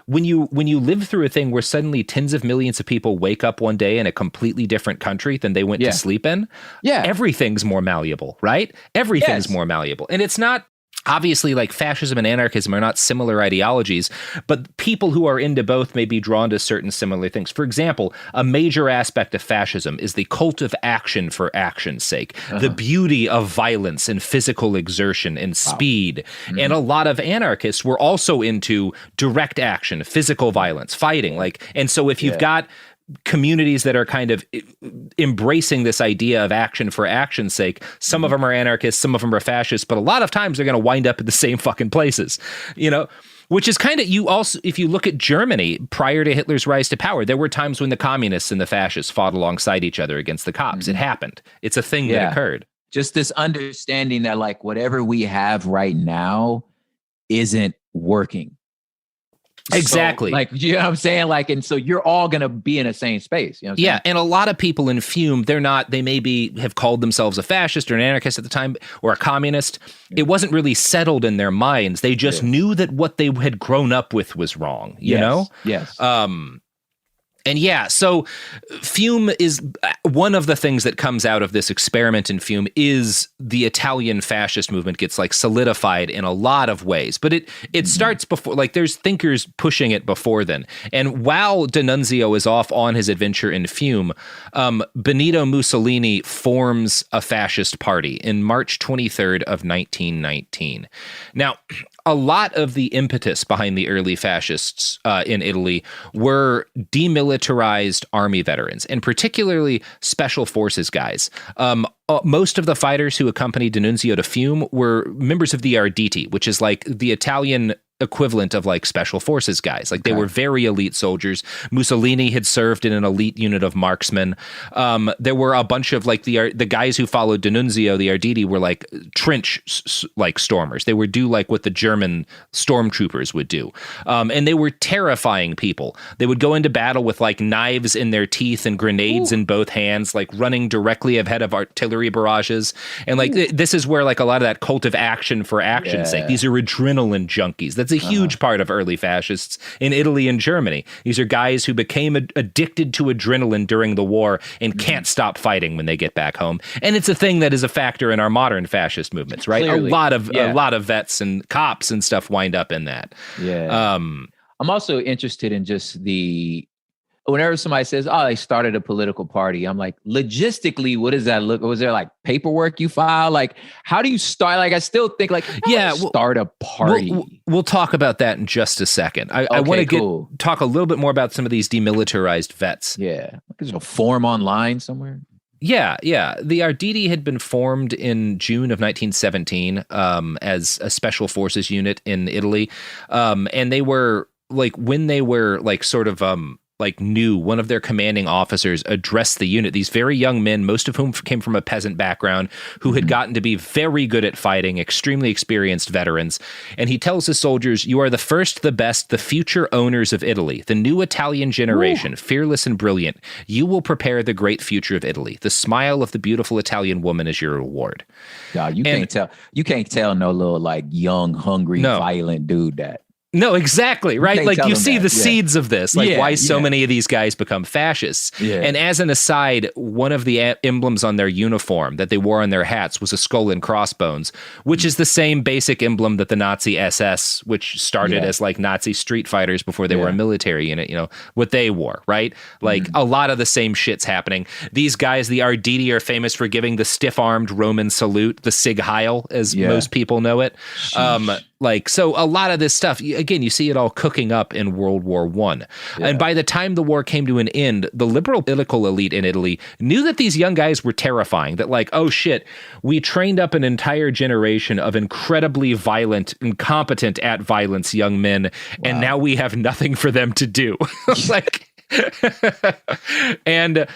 when you live through a thing where suddenly tens of millions of people wake up one day in a completely different country than they went to sleep in, everything's more malleable, right? Everything's more malleable. And it's not, obviously, like, fascism and anarchism are not similar ideologies, but people who are into both may be drawn to certain similar things. For example, a major aspect of fascism is the cult of action for action's sake, the beauty of violence and physical exertion and speed. And a lot of anarchists were also into direct action, physical violence, fighting. Like, and so if you've got communities that are kind of embracing this idea of action for action's sake, some of them are anarchists, some of them are fascists, but a lot of times they're going to wind up at the same fucking places, you know, which is kind of, you also, if you look at Germany prior to Hitler's rise to power, there were times when the communists and the fascists fought alongside each other against the cops. It happened. It's a thing that occurred. Just this understanding that, like, whatever we have right now isn't working. Exactly. So, like, you know what I'm saying? Like, and so you're all going to be in the same space. You know what I'm saying? And a lot of people in Fiume, they maybe have called themselves a fascist or an anarchist at the time, or a communist. It wasn't really settled in their minds. They just knew that what they had grown up with was wrong, you know? Yes. And so Fiume is one of the things that comes out of this experiment in Fiume is the Italian fascist movement gets, like, solidified in a lot of ways, but it starts before, like, there's thinkers pushing it before then. And while D'Annunzio is off on his adventure in Fiume, Benito Mussolini forms a fascist party in March 23rd of 1919. Now, a lot of the impetus behind the early fascists in Italy were demilitarized army veterans, and particularly special forces guys. Most of the fighters who accompanied D'Annunzio to Fiume were members of the Arditi, which is like the Italian equivalent of, like, special forces guys. Like, they were very elite soldiers. Mussolini had served in an elite unit of marksmen. There were a bunch of, like, the guys who followed D'Annunzio, the Arditi, were like trench like stormers. They would do like what the German stormtroopers would do. And they were terrifying people. They would go into battle with, like, knives in their teeth and grenades in both hands, like running directly ahead of artillery barrages. And, like, this is where, like, a lot of that cult of action for action's sake, these are adrenaline junkies. That's a huge part of early fascists in Italy and Germany. These are guys who became addicted to adrenaline during the war and can't stop fighting when they get back home. And it's a thing that is a factor in our modern fascist movements, right? Clearly. A lot of vets and cops and stuff wind up in that. Yeah. I'm also interested in just whenever somebody says, oh, they started a political party, I'm like, logistically, what does that look? Was there like paperwork you file? Like, how do you start? Like, I still think like, start a party. We'll talk about that in just a second. I want to talk a little bit more about some of these demilitarized vets. Yeah. Is there a form online somewhere? Yeah. The Arditi had been formed in June of 1917 as a special forces unit in Italy. And they were like, when they were like sort of new, one of their commanding officers addressed the unit. These very young men, most of whom came from a peasant background, who had gotten to be very good at fighting, extremely experienced veterans. And he tells his soldiers, you are the first, the best, the future owners of Italy, the new Italian generation, fearless and brilliant. You will prepare the great future of Italy. The smile of the beautiful Italian woman is your reward. God, you can't tell no little like young, hungry, violent dude that. No, exactly, right? Like you see the seeds of this, like why so many of these guys become fascists. Yeah. And as an aside, one of the emblems on their uniform that they wore on their hats was a skull and crossbones, which is the same basic emblem that the Nazi SS, which started as like Nazi street fighters before they were a military unit, what they wore, right? Like a lot of the same shit's happening. These guys, the Arditi, are famous for giving the stiff-armed Roman salute, the Sig Heil, as most people know it. So a lot of this stuff, again, you see it all cooking up in World War I. Yeah. And by the time the war came to an end, the liberal political elite in Italy knew that these young guys were terrifying, that like, oh shit, we trained up an entire generation of incredibly violent, incompetent at violence young men, and now we have nothing for them to do. And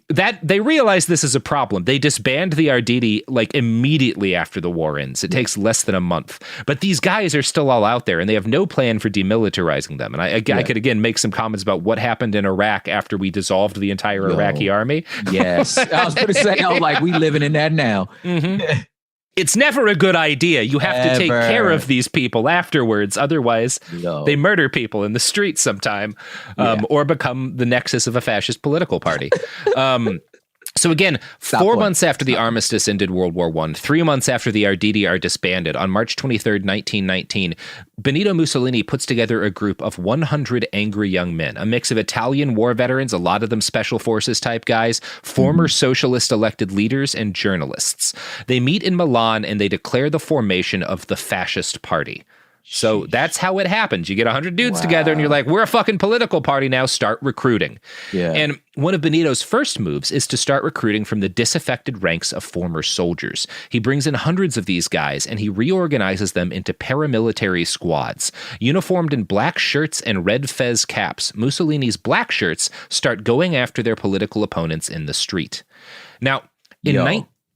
that they realized this is a problem. They disband the Arditi like immediately after the war ends. It takes less than a month, but these guys are still all out there, and they have no plan for demilitarizing them. And I could again make some comments about what happened in Iraq after we dissolved the entire Iraqi army. Yes, I was going to say, I was like, we living in that now. It's never a good idea. You have to take care of these people afterwards. Otherwise, they murder people in the streets sometime, or become the nexus of a fascist political party. So again, 4 months after the armistice ended World War I, 3 months after the Arditi are disbanded, on March 23rd, 1919, Benito Mussolini puts together a group of 100 angry young men, a mix of Italian war veterans, a lot of them special forces type guys, former socialist elected leaders, and journalists. They meet in Milan and they declare the formation of the Fascist Party. So that's how it happens. You get 100 dudes together and you're like, we're a fucking political party now, start recruiting. Yeah. And one of Benito's first moves is to start recruiting from the disaffected ranks of former soldiers. He brings in hundreds of these guys and he reorganizes them into paramilitary squads. Uniformed in black shirts and red fez caps, Mussolini's black shirts start going after their political opponents in the street. Now,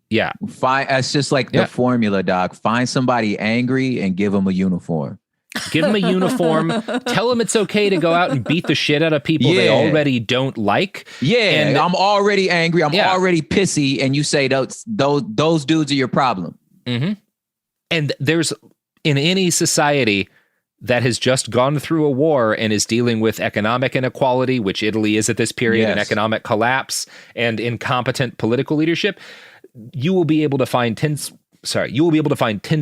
it's just like the formula, Doc. Find somebody angry and give them a uniform. Give them a uniform. Tell them it's okay to go out and beat the shit out of people they already don't like. Yeah, and I'm already angry. I'm already pissy, and you say those dudes are your problem. Mm-hmm. And there's in any society that has just gone through a war and is dealing with economic inequality, which Italy is at this period, and economic collapse and incompetent political leadership. You will be able to find tens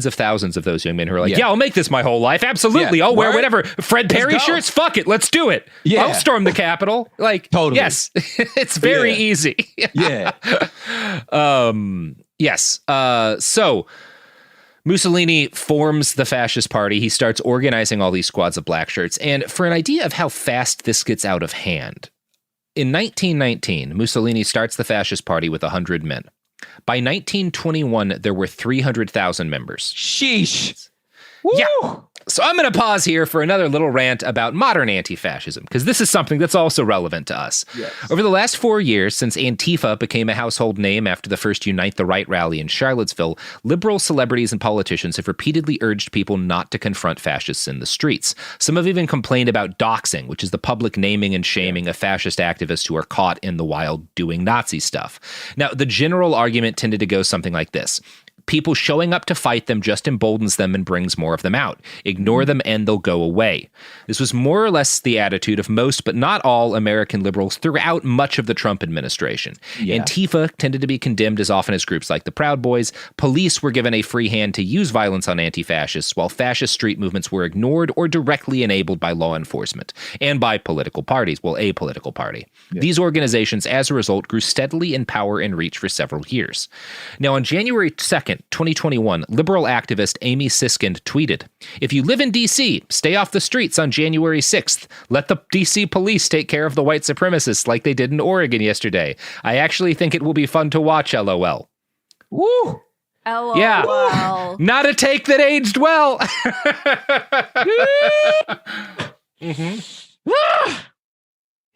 of thousands of those young men who are like, I'll make this my whole life. Absolutely. I'll wear whatever Fred Perry shirts. Fuck it. Let's do it. Yeah. I'll storm the Capitol. Like, totally. Yes, it's very easy. So Mussolini forms the Fascist Party. He starts organizing all these squads of black shirts. And for an idea of how fast this gets out of hand, in 1919, Mussolini starts the Fascist Party with 100 men. By 1921, there were 300,000 members. Sheesh. Woo! Yeah. So I'm going to pause here for another little rant about modern anti-fascism, because this is something that's also relevant to us. Yes. Over the last 4 years, since Antifa became a household name after the first Unite the Right rally in Charlottesville, liberal celebrities and politicians have repeatedly urged people not to confront fascists in the streets. Some have even complained about doxing, which is the public naming and shaming of fascist activists who are caught in the wild doing Nazi stuff. Now, the general argument tended to go something like this. People showing up to fight them just emboldens them and brings more of them out. Ignore them and they'll go away. This was more or less the attitude of most, but not all, American liberals throughout much of the Trump administration. Yeah. Antifa tended to be condemned as often as groups like the Proud Boys. Police were given a free hand to use violence on anti-fascists, while fascist street movements were ignored or directly enabled by law enforcement and by political parties. Well, a political party. Yeah. These organizations, as a result, grew steadily in power and reach for several years. Now, on January 2nd, 2021, liberal activist Amy Siskind tweeted, "If you live in D.C., stay off the streets on January 6th. Let the D.C. police take care of the white supremacists like they did in Oregon yesterday. I actually think it will be fun to watch, LOL." Woo! LOL. Yeah. Not a take that aged well.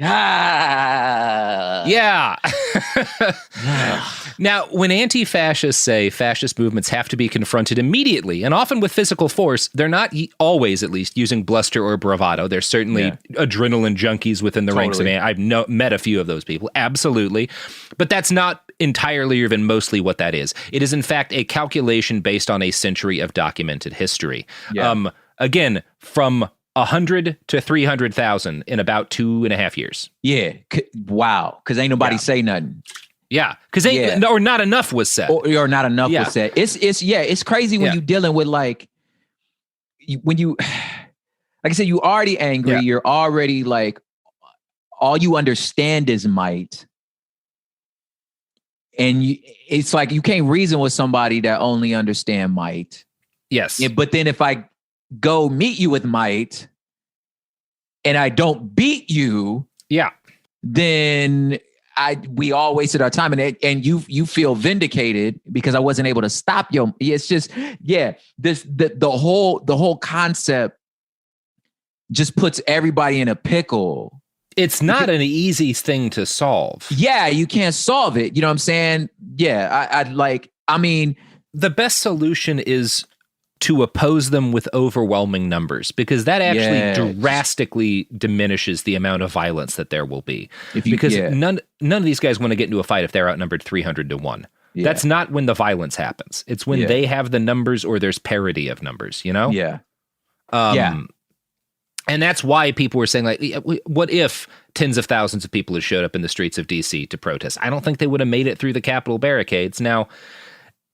Yeah. Now, when anti-fascists say fascist movements have to be confronted immediately, and often with physical force, they're not always, at least, using bluster or bravado. There's certainly adrenaline junkies within the ranks of I've met a few of those people, absolutely. But that's not entirely or even mostly what that is. It is, in fact, a calculation based on a century of documented history. Yeah. Again, from 100 to 300,000 in about 2.5 years. Yeah. Wow. Because ain't nobody say nothing. Yeah. Because or not enough was said. Or not enough was said. It's crazy when you're dealing with like I said, you already angry. Yeah. You're already like, all you understand is might. And it's like, you can't reason with somebody that only understand might. Yes. Yeah, but then if I go meet you with might and I don't beat you, then we all wasted our time, and you feel vindicated because I wasn't able to stop you. It's just the whole concept just puts everybody in a pickle. It's not an easy thing to solve. Yeah, you can't solve it. You know what I'm saying? Yeah, the best solution is to oppose them with overwhelming numbers, because that actually drastically diminishes the amount of violence that there will be. None of these guys want to get into a fight if they're outnumbered 300-1. Yeah. That's not when the violence happens. It's when they have the numbers or there's parity of numbers, you know? Yeah. And that's why people were saying, like, what if tens of thousands of people had showed up in the streets of D.C. to protest? I don't think they would have made it through the Capitol barricades. Now,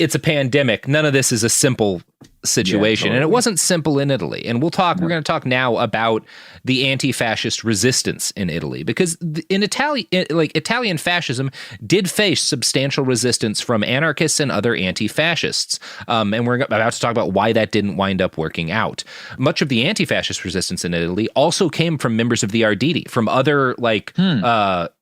it's a pandemic. None of this is a simple situation. And it wasn't simple in Italy. And we're going to talk now about the anti-fascist resistance in Italy, because in Italian fascism did face substantial resistance from anarchists and other anti-fascists. And we're about to talk about why that didn't wind up working out. Much of the anti-fascist resistance in Italy also came from members of the Arditi, from other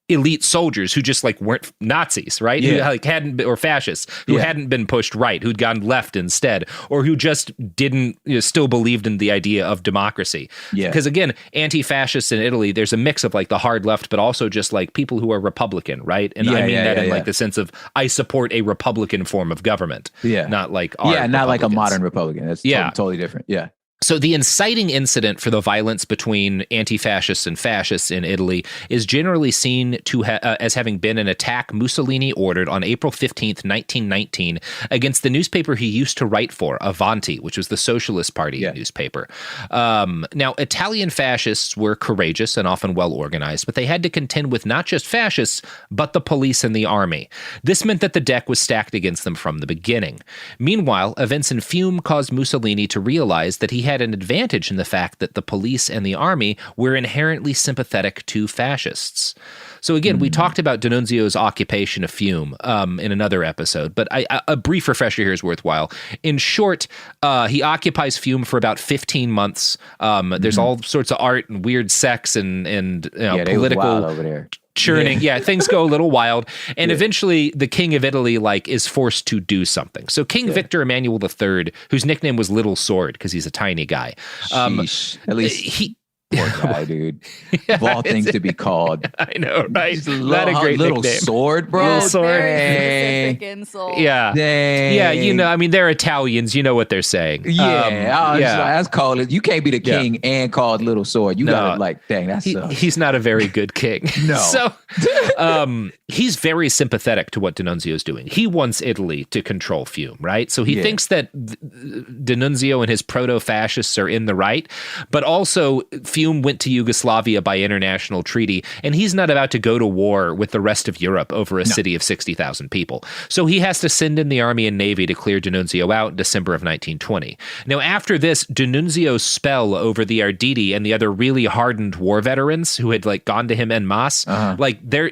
elite soldiers who just weren't Nazis, right? Who hadn't been, or fascists who hadn't been pushed right, who'd gone left instead, or who just didn't still believed in the idea of democracy. Because again, anti-fascists in Italy, there's a mix of the hard left, but also just people who are Republican, right? And I mean that in the sense of I support a Republican form of government. Not like not like a modern Republican. That's totally different. Yeah. So the inciting incident for the violence between anti-fascists and fascists in Italy is generally seen to as having been an attack Mussolini ordered on April 15th, 1919, against the newspaper he used to write for, Avanti, which was the Socialist Party newspaper. Now, Italian fascists were courageous and often well-organized, but they had to contend with not just fascists, but the police and the army. This meant that the deck was stacked against them from the beginning. Meanwhile, events in Fiume caused Mussolini to realize that he had an advantage in the fact that the police and the army were inherently sympathetic to fascists. So again, we talked about D'Annunzio's occupation of Fiume in another episode, but a brief refresher here is worthwhile. In short, he occupies Fiume for about 15 months. There's all sorts of art and weird sex and political over there. churning. Things go a little wild. And eventually the king of Italy is forced to do something. So King Victor Emmanuel III, whose nickname was Little Sword because he's a tiny guy. At least Poor guy, dude. Of all things to be called. I know, right? Not a great little nickname. sword, bro. Little sword. Very specific insult. Yeah. Dang. Yeah, you know, I mean, they're Italians. You know what they're saying. Yeah. That's called it. You can't be the king and called little sword. You gotta like, dang, that sucks. He's not a very good king. No. So he's very sympathetic to what D'Annunzio's doing. He wants Italy to control Fiume, right? So he thinks that D'Annunzio and his proto-fascists are in the right, but also Fiume went to Yugoslavia by international treaty, and he's not about to go to war with the rest of Europe over a city of 60,000 people. So he has to send in the army and navy to clear D'Annunzio out in December of 1920. Now, after this, D'Annunzio's spell over the Arditi and the other really hardened war veterans who had like gone to him en masse,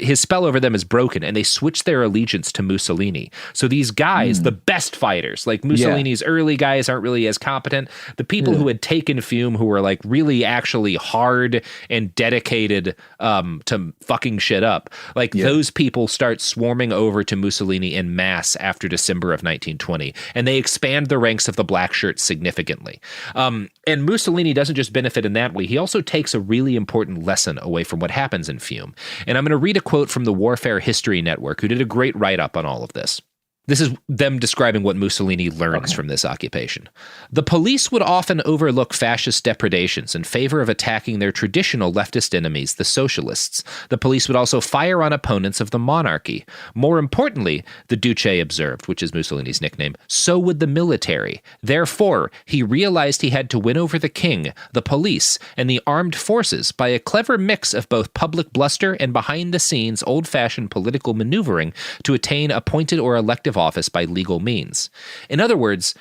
his spell over them is broken, and they switch their allegiance to Mussolini. So these guys, the best fighters, like Mussolini's early guys aren't really as competent. The people who had taken Fiume, who were like really actually hard and dedicated to fucking shit up, like those people start swarming over to Mussolini en masse after December of 1920, and they expand the ranks of the black shirts significantly. And Mussolini doesn't just benefit in that way, he also takes a really important lesson away from what happens in Fiume. And I'm going to read a quote from the Warfare History Network, who did a great write-up on all of this. This is them describing what Mussolini learns from this occupation. The police would often overlook fascist depredations in favor of attacking their traditional leftist enemies, the socialists. The police would also fire on opponents of the monarchy. More importantly, the Duce observed, which is Mussolini's nickname, so would the military. Therefore, he realized he had to win over the king, the police, and the armed forces by a clever mix of both public bluster and behind-the-scenes old-fashioned political maneuvering to attain appointed or elective office by legal means. In other words,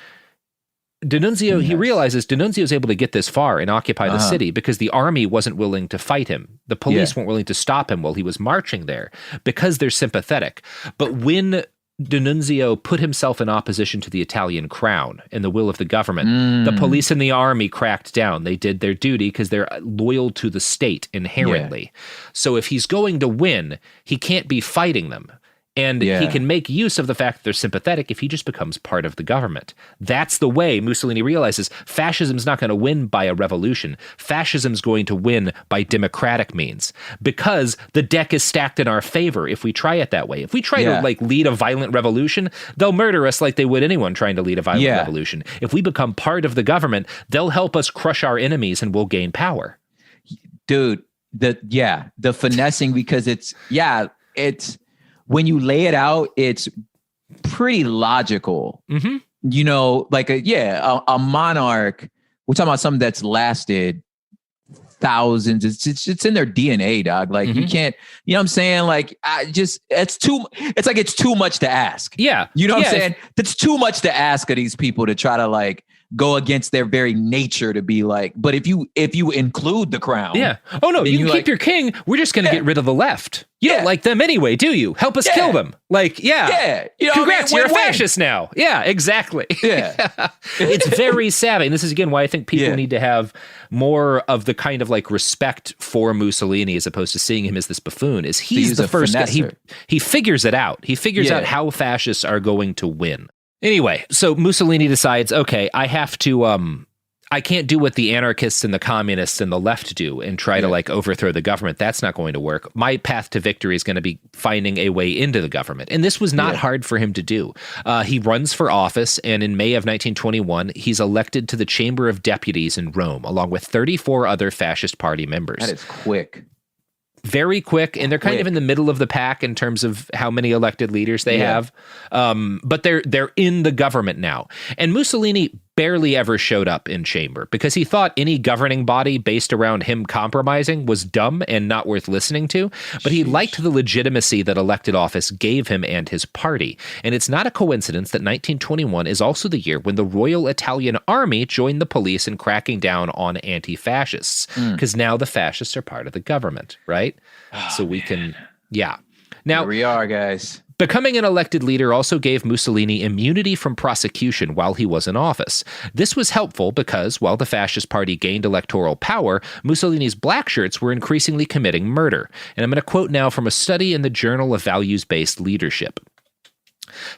D'Annunzio, he realizes D'Annunzio is able to get this far and occupy the city because the army wasn't willing to fight him. The police weren't willing to stop him while he was marching there because they're sympathetic. But when D'Annunzio put himself in opposition to the Italian crown and the will of the government, the police and the army cracked down. They did their duty because they're loyal to the state inherently. So if he's going to win, he can't be fighting them. And he can make use of the fact that they're sympathetic if he just becomes part of the government. That's the way Mussolini realizes fascism's not going to win by a revolution. Fascism's going to win by democratic means because the deck is stacked in our favor if we try it that way. If we try to like lead a violent revolution, they'll murder us like they would anyone trying to lead a violent revolution. If we become part of the government, they'll help us crush our enemies and we'll gain power. Dude, the finessing, because it's when you lay it out, it's pretty logical. You know, like a monarch, we're talking about something that's lasted thousands. It's in their DNA, dog. Like you can't, you know what I'm saying? Like it's too much to ask. Yeah. You know what I'm saying? That's too much to ask of these people to try to like go against their very nature to be like, but if you include the crown. Yeah. Oh no, you can keep your king. We're just going to get rid of the left. You don't like them anyway, do you? Help us kill them. Like, yeah. You know, congrats, you're a fascist now. Yeah, exactly. Yeah. It's very savvy. And this is, again, why I think people need to have more of the kind of like respect for Mussolini as opposed to seeing him as this buffoon. Is he's the first guy. He figures it out. He figures out how fascists are going to win. Anyway, so Mussolini decides, okay, I have to, I can't do what the anarchists and the communists and the left do and try to like overthrow the government. That's not going to work. My path to victory is going to be finding a way into the government. And this was not hard for him to do. He runs for office, and in May of 1921, he's elected to the Chamber of Deputies in Rome, along with 34 other fascist party members. That is quick. Very quick, and they're kind of in the middle of the pack in terms of how many elected leaders they have. But they're in the government now. And Mussolini barely ever showed up in chamber because he thought any governing body based around him compromising was dumb and not worth listening to. But he liked the legitimacy that elected office gave him and his party. And it's not a coincidence that 1921 is also the year when the Royal Italian Army joined the police in cracking down on anti-fascists, because now the fascists are part of the government, right? So we can, Now, here we are, guys. Becoming an elected leader also gave Mussolini immunity from prosecution while he was in office. This was helpful because, while the Fascist Party gained electoral power, Mussolini's black shirts were increasingly committing murder. And I'm going to quote now from a study in the Journal of Values-Based Leadership.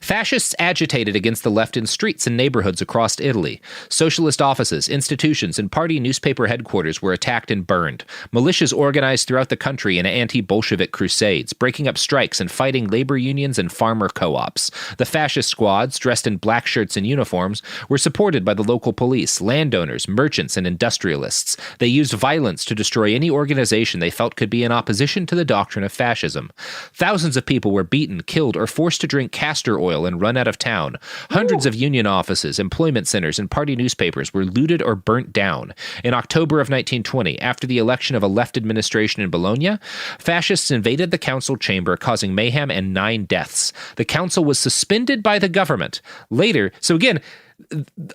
Fascists agitated against the left in streets and neighborhoods across Italy. Socialist offices, institutions, and party newspaper headquarters were attacked and burned. Militias organized throughout the country in anti-Bolshevik crusades, breaking up strikes and fighting labor unions and farmer co-ops. The fascist squads, dressed in black shirts and uniforms, were supported by the local police, landowners, merchants, and industrialists. They used violence to destroy any organization they felt could be in opposition to the doctrine of fascism. Thousands of people were beaten, killed, or forced to drink castor oil and run out of town. Hundreds of union offices, employment centers, and party newspapers were looted or burnt down. In October of 1920, after the election of a left administration in Bologna, fascists invaded the council chamber, causing mayhem and 9 deaths. The council was suspended by the government. Later, so again,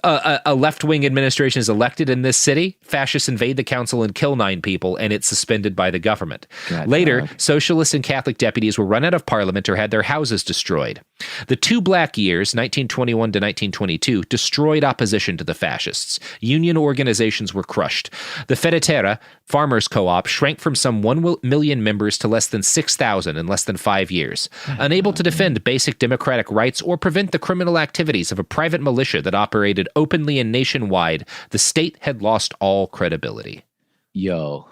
a left-wing administration is elected in this city, fascists invade the council and kill 9 people, and it's suspended by the government. Later, socialist and Catholic deputies were run out of parliament or had their houses destroyed. The 2 black years, 1921 to 1922, destroyed opposition to the fascists. Union organizations were crushed. The Fedetera, farmers' co-op, shrank from some 1 million members to less than 6,000 in less than 5 years. Unable to defend basic democratic rights or prevent the criminal activities of a private militia that operated openly and nationwide, the state had lost all credibility. Yo,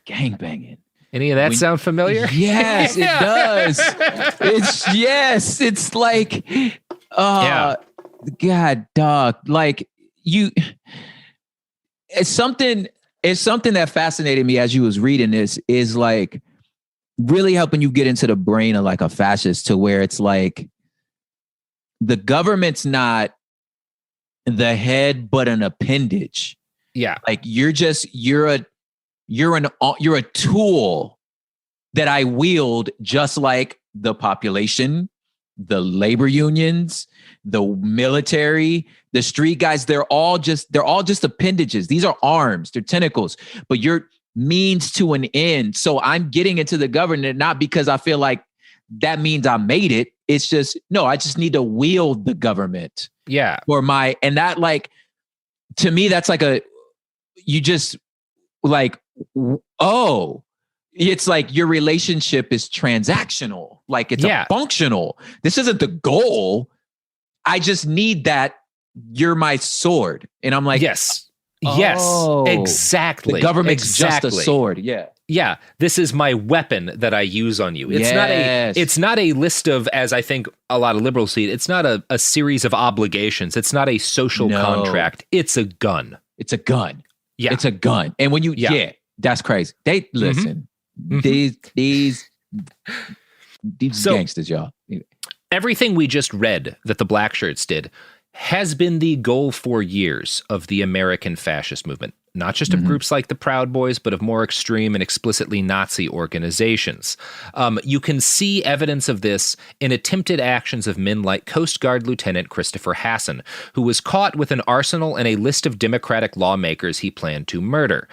gangbanging. Any of that sound familiar? Yes, it does. It's like, God, dog. Like it's something that fascinated me as you was reading this is like really helping you get into the brain of like a fascist, to where it's like the government's not the head, but an appendage. Yeah. Like you're a tool that I wield, just like the population, the labor unions, the military, the street guys. They're all just appendages. These are arms, they're tentacles, but you're means to an end. So I'm getting into the government not because I feel like that means I made it. It's just, no, I just need to wield the government. Yeah. And that, like, to me, that's like you just like, oh, it's like your relationship is transactional. Like it's a functional. This isn't the goal. I just need that. You're my sword. And I'm like, yes, exactly. The government's just a sword. Yeah. Yeah, this is my weapon that I use on you. It's not a list of, as I think a lot of liberals see it, it's not a series of obligations. It's not a social contract. It's a gun. It's a gun. Yeah. It's a gun. And when you, that's crazy. They listen, these gangsters, y'all. Everything we just read that the black shirts did has been the goal for years of the American fascist movement. Not just of groups like the Proud Boys, but of more extreme and explicitly Nazi organizations. You can see evidence of this in attempted actions of men like Coast Guard Lieutenant Christopher Hasson, who was caught with an arsenal and a list of Democratic lawmakers he planned to murder.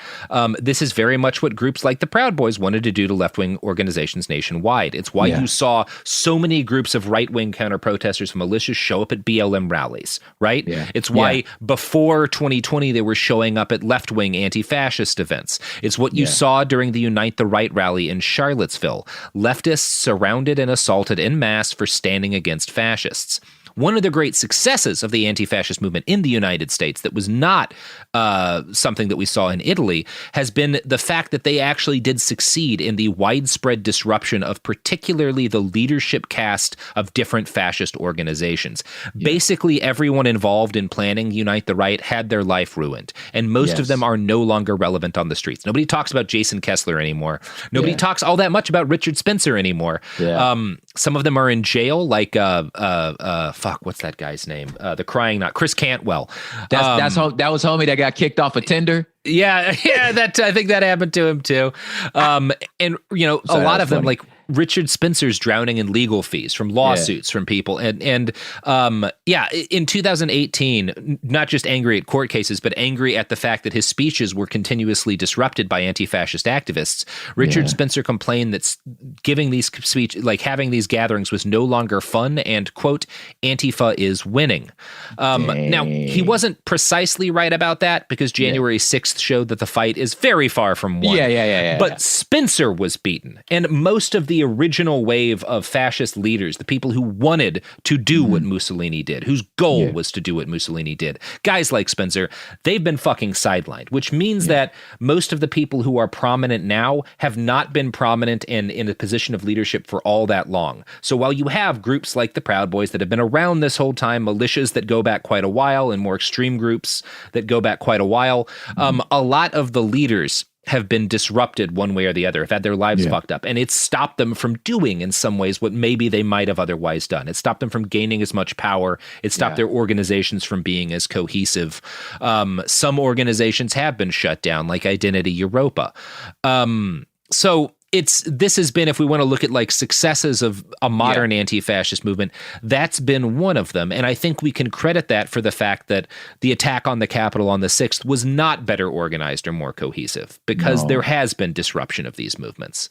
This is very much what groups like the Proud Boys wanted to do to left-wing organizations nationwide. It's why you saw so many groups of right-wing counter-protesters from militias show up at BLM rallies, right? Yeah. It's why before 2020 they were showing up at left-wing anti-fascist events. It's what you saw during the Unite the Right rally in Charlottesville. Leftists surrounded and assaulted en masse for standing against fascists. One of the great successes of the anti-fascist movement in the United States that was not something that we saw in Italy has been the fact that they actually did succeed in the widespread disruption of particularly the leadership cast of different fascist organizations. Basically, everyone involved in planning Unite the Right had their life ruined, and most of them are no longer relevant on the streets. Nobody talks about Jason Kessler anymore. Nobody talks all that much about Richard Spencer anymore. Some of them are in jail, like what's that guy's name? The Crying Not, Chris Cantwell. That was homie that got kicked off a Tinder. Yeah, I think that happened to him too. And a lot of them, like Richard Spencer's drowning in legal fees from lawsuits from people. And in 2018, not just angry at court cases, but angry at the fact that his speeches were continuously disrupted by anti-fascist activists. Richard Spencer complained that giving these having these gatherings was no longer fun and, quote, Antifa is winning. Now, he wasn't precisely right about that because January 6th showed that the fight is very far from won. But Spencer was beaten. And most of the the original wave of fascist leaders, the people who wanted to do what Mussolini did, whose goal was to do what Mussolini did. Guys like Spencer, they've been fucking sidelined, which means that most of the people who are prominent now have not been prominent in a position of leadership for all that long. So while you have groups like the Proud Boys that have been around this whole time, militias that go back quite a while, and more extreme groups that go back quite a while, a lot of the leaders have been disrupted one way or the other, have had their lives fucked up. And it's stopped them from doing, in some ways, what maybe they might have otherwise done. It stopped them from gaining as much power. It stopped their organizations from being as cohesive. Some organizations have been shut down, like Identity Europa. So this has been, if we want to look at like successes of a modern anti-fascist movement, that's been one of them. And I think we can credit that for the fact that the attack on the Capitol on the 6th was not better organized or more cohesive, because there has been disruption of these movements.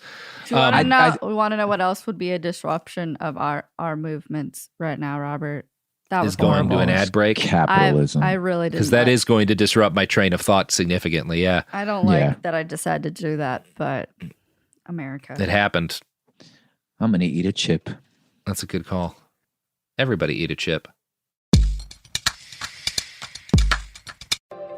We want to know what else would be a disruption of our movements right now, Robert. That was going horrible. to an ad break. Capitalism. I really did, because that is going to disrupt my train of thought significantly. Yeah, I don't like that I decided to do that, but America. It happened. I'm gonna eat a chip. That's a good call. Everybody eat a chip.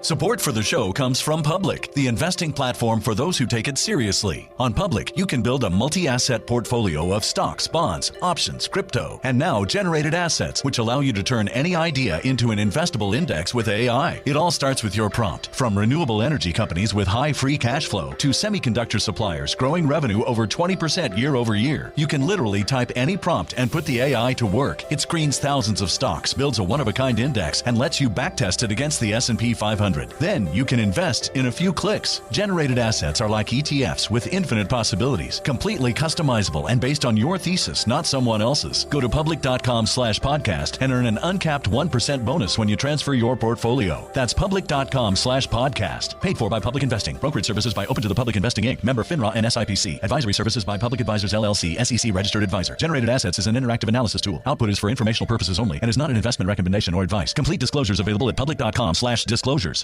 Support for the show comes from Public, the investing platform for those who take it seriously. On Public, you can build a multi-asset portfolio of stocks, bonds, options, crypto, and now generated assets, which allow you to turn any idea into an investable index with AI. It all starts with your prompt. From renewable energy companies with high free cash flow to semiconductor suppliers growing revenue over 20% year over year, you can literally type any prompt and put the AI to work. It screens thousands of stocks, builds a one-of-a-kind index, and lets you backtest it against the S&P 500. Then you can invest in a few clicks. Generated assets are like ETFs with infinite possibilities, completely customizable and based on your thesis, not someone else's. Go to public.com/podcast and earn an uncapped 1% bonus when you transfer your portfolio. That's public.com/podcast. Paid for by Public Investing. Brokerage services by Open to the Public Investing Inc. Member FINRA and SIPC. Advisory services by Public Advisors LLC, SEC registered advisor. Generated assets is an interactive analysis tool. Output is for informational purposes only and is not an investment recommendation or advice. Complete disclosures available at public.com/disclosures.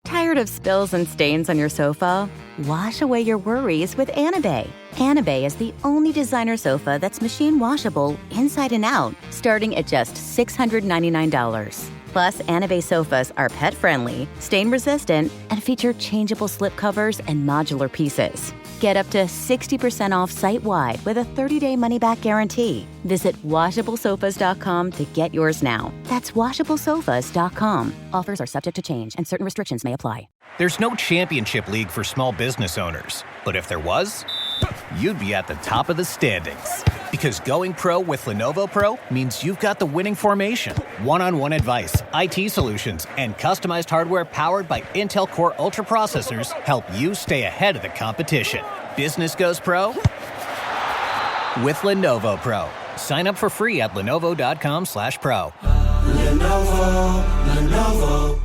Tired of spills and stains on your sofa? Wash away your worries with Anabay. Anabay is the only designer sofa that's machine washable inside and out, starting at just $699. Plus, Anabay sofas are pet-friendly, stain-resistant, and feature changeable slip covers and modular pieces. Get up to 60% off site-wide with a 30-day money-back guarantee. Visit washablesofas.com to get yours now. That's washablesofas.com. Offers are subject to change, and certain restrictions may apply. There's no championship league for small business owners. But if there was, you'd be at the top of the standings. Because going pro with Lenovo Pro means you've got the winning formation. One-on-one advice, IT solutions, and customized hardware powered by Intel Core Ultra processors help you stay ahead of the competition. Business goes pro with Lenovo Pro. Sign up for free at lenovo.com/pro. Lenovo.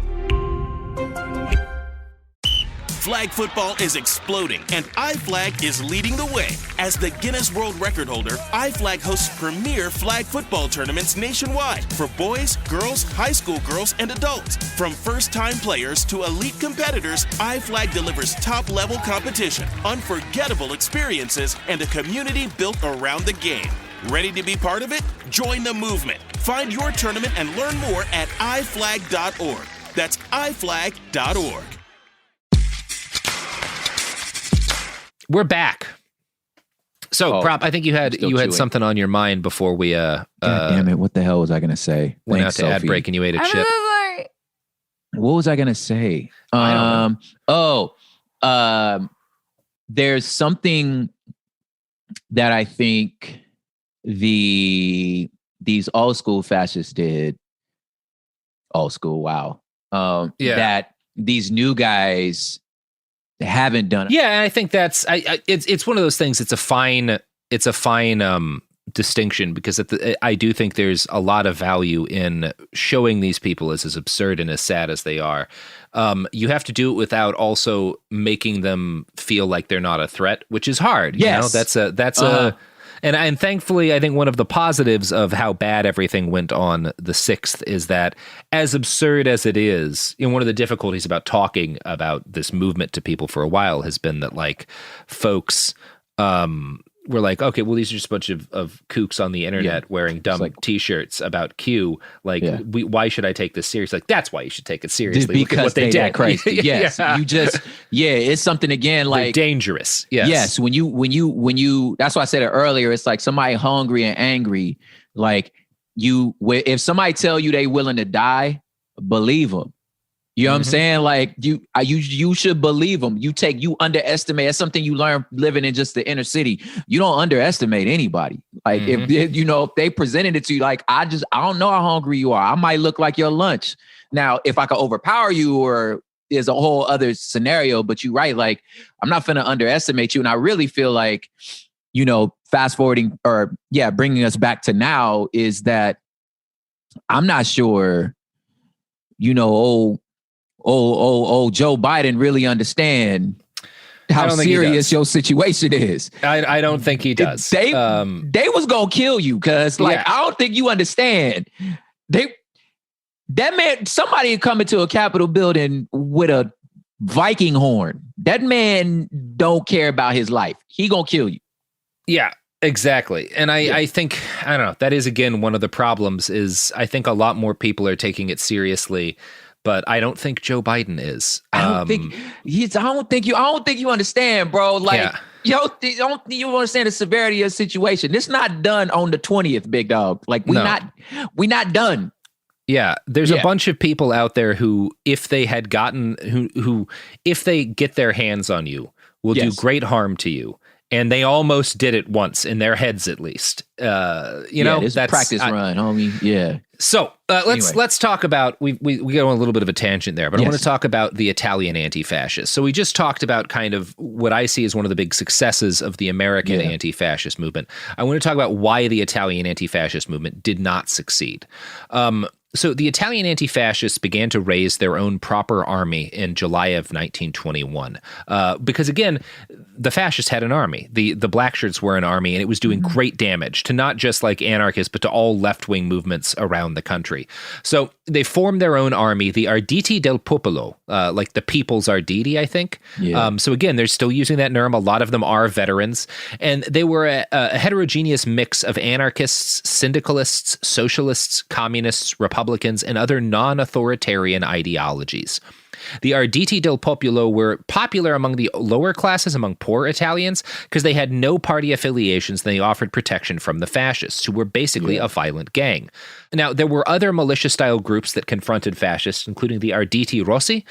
Flag football is exploding, and iFlag is leading the way. As the Guinness World Record holder, iFlag hosts premier flag football tournaments nationwide for boys, girls, high school girls, and adults. From first-time players to elite competitors, iFlag delivers top-level competition, unforgettable experiences, and a community built around the game. Ready to be part of it? Join the movement. Find your tournament and learn more at iflag.org. That's iflag.org. We're back. So, Prop, I think you had something on your mind before we God damn it, what the hell was I going to say? Went out to ad break and you ate a chip. What was I going to say? There's something that I think these old school fascists did. Old school, wow. That these new guys haven't done it. Yeah, and I think that's it's one of those things. It's a fine distinction, because I do think there's a lot of value in showing these people as absurd and as sad as they are. You have to do it without also making them feel like they're not a threat, which is hard. Yes. You know? That's and thankfully, I think one of the positives of how bad everything went on the 6th is that, as absurd as it is, one of the difficulties about talking about this movement to people for a while has been that, like, folks we're like, okay, well, these are just a bunch of kooks on the internet wearing dumb T-shirts about Q. Like, why should I take this seriously? Like, that's why you should take it seriously. Because what they did. That crazy. Yes, you just it's something again like they're dangerous. Yes, when you. That's why I said it earlier. It's like somebody hungry and angry. Like if somebody tell you they willing to die, believe them. You know what I'm saying? Like you should believe them. You underestimate. That's something you learn living in just the inner city. You don't underestimate anybody. Like if they presented it to you, like I don't know how hungry you are. I might look like your lunch. Now, if I could overpower you, or there's a whole other scenario, but you're right. Like I'm not finna underestimate you. And I really feel like, fast forwarding or bringing us back to now is that I'm not sure, Joe Biden really understand how serious your situation is. I don't think he does. They was gonna kill you because I don't think you understand. That man, somebody come into a Capitol building with a Viking horn. That man don't care about his life. He gonna kill you. Yeah. Exactly. And I think, I don't know, that is again one of the problems is I think a lot more people are taking it seriously. But I don't think Joe Biden is. I don't think you understand, bro. Like, you understand the severity of the situation. This not done on the 20th, big dog. Like we not done. Yeah, there's a bunch of people out there who, if they had gotten, who if they get their hands on you, will do great harm to you. And they almost did it once in their heads, at least. That's practice run, homie. Yeah. So let's talk about we go on a little bit of a tangent there, but I want to talk about the Italian anti-fascists. So we just talked about kind of what I see as one of the big successes of the American anti-fascist movement. I want to talk about why the Italian anti-fascist movement did not succeed. So the Italian anti-fascists began to raise their own proper army in July of 1921, because again, the fascists had an army. The black shirts were an army, and it was doing great damage to not just like anarchists, but to all left-wing movements around the country. So they formed their own army, the Arditi del Popolo, like the People's Arditi, I think. Yeah. So again, they're still using that term. A lot of them are veterans, and they were a heterogeneous mix of anarchists, syndicalists, socialists, communists, Republicans, and other non-authoritarian ideologies. The Arditi del Popolo were popular among the lower classes, among poor Italians, because they had no party affiliations and they offered protection from the fascists, who were basically a violent gang. Now, there were other militia-style groups that confronted fascists, including the Arditi Rossi,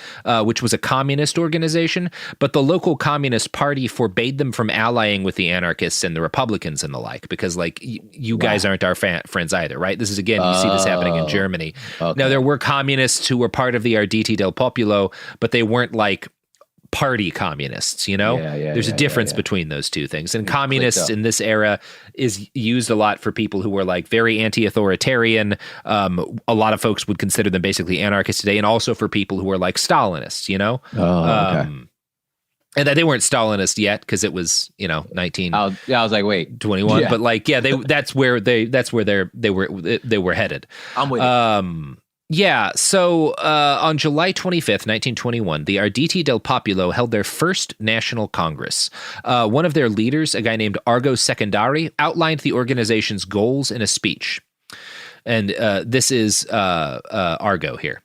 which was a communist organization, but the local Communist Party forbade them from allying with the anarchists and the Republicans and the like, because, like, you guys aren't our friends either, right? This is, again, you see this happening in Germany. Okay. Now, there were communists who were part of the Arditi del Popolo, but they weren't, like, party communists, there's a difference between those two things. And communists in this era is used a lot for people who were like very anti-authoritarian. A lot of folks would consider them basically anarchists today, and also for people who are like Stalinists, and that they weren't Stalinist yet because it was, 19. I was like, wait, 21. But like, that's where they were headed. I'm with you. So on July 25th, 1921, the Arditi del Popolo held their first national congress. One of their leaders, a guy named Argo Secondari, outlined the organization's goals in a speech. And this is Argo here.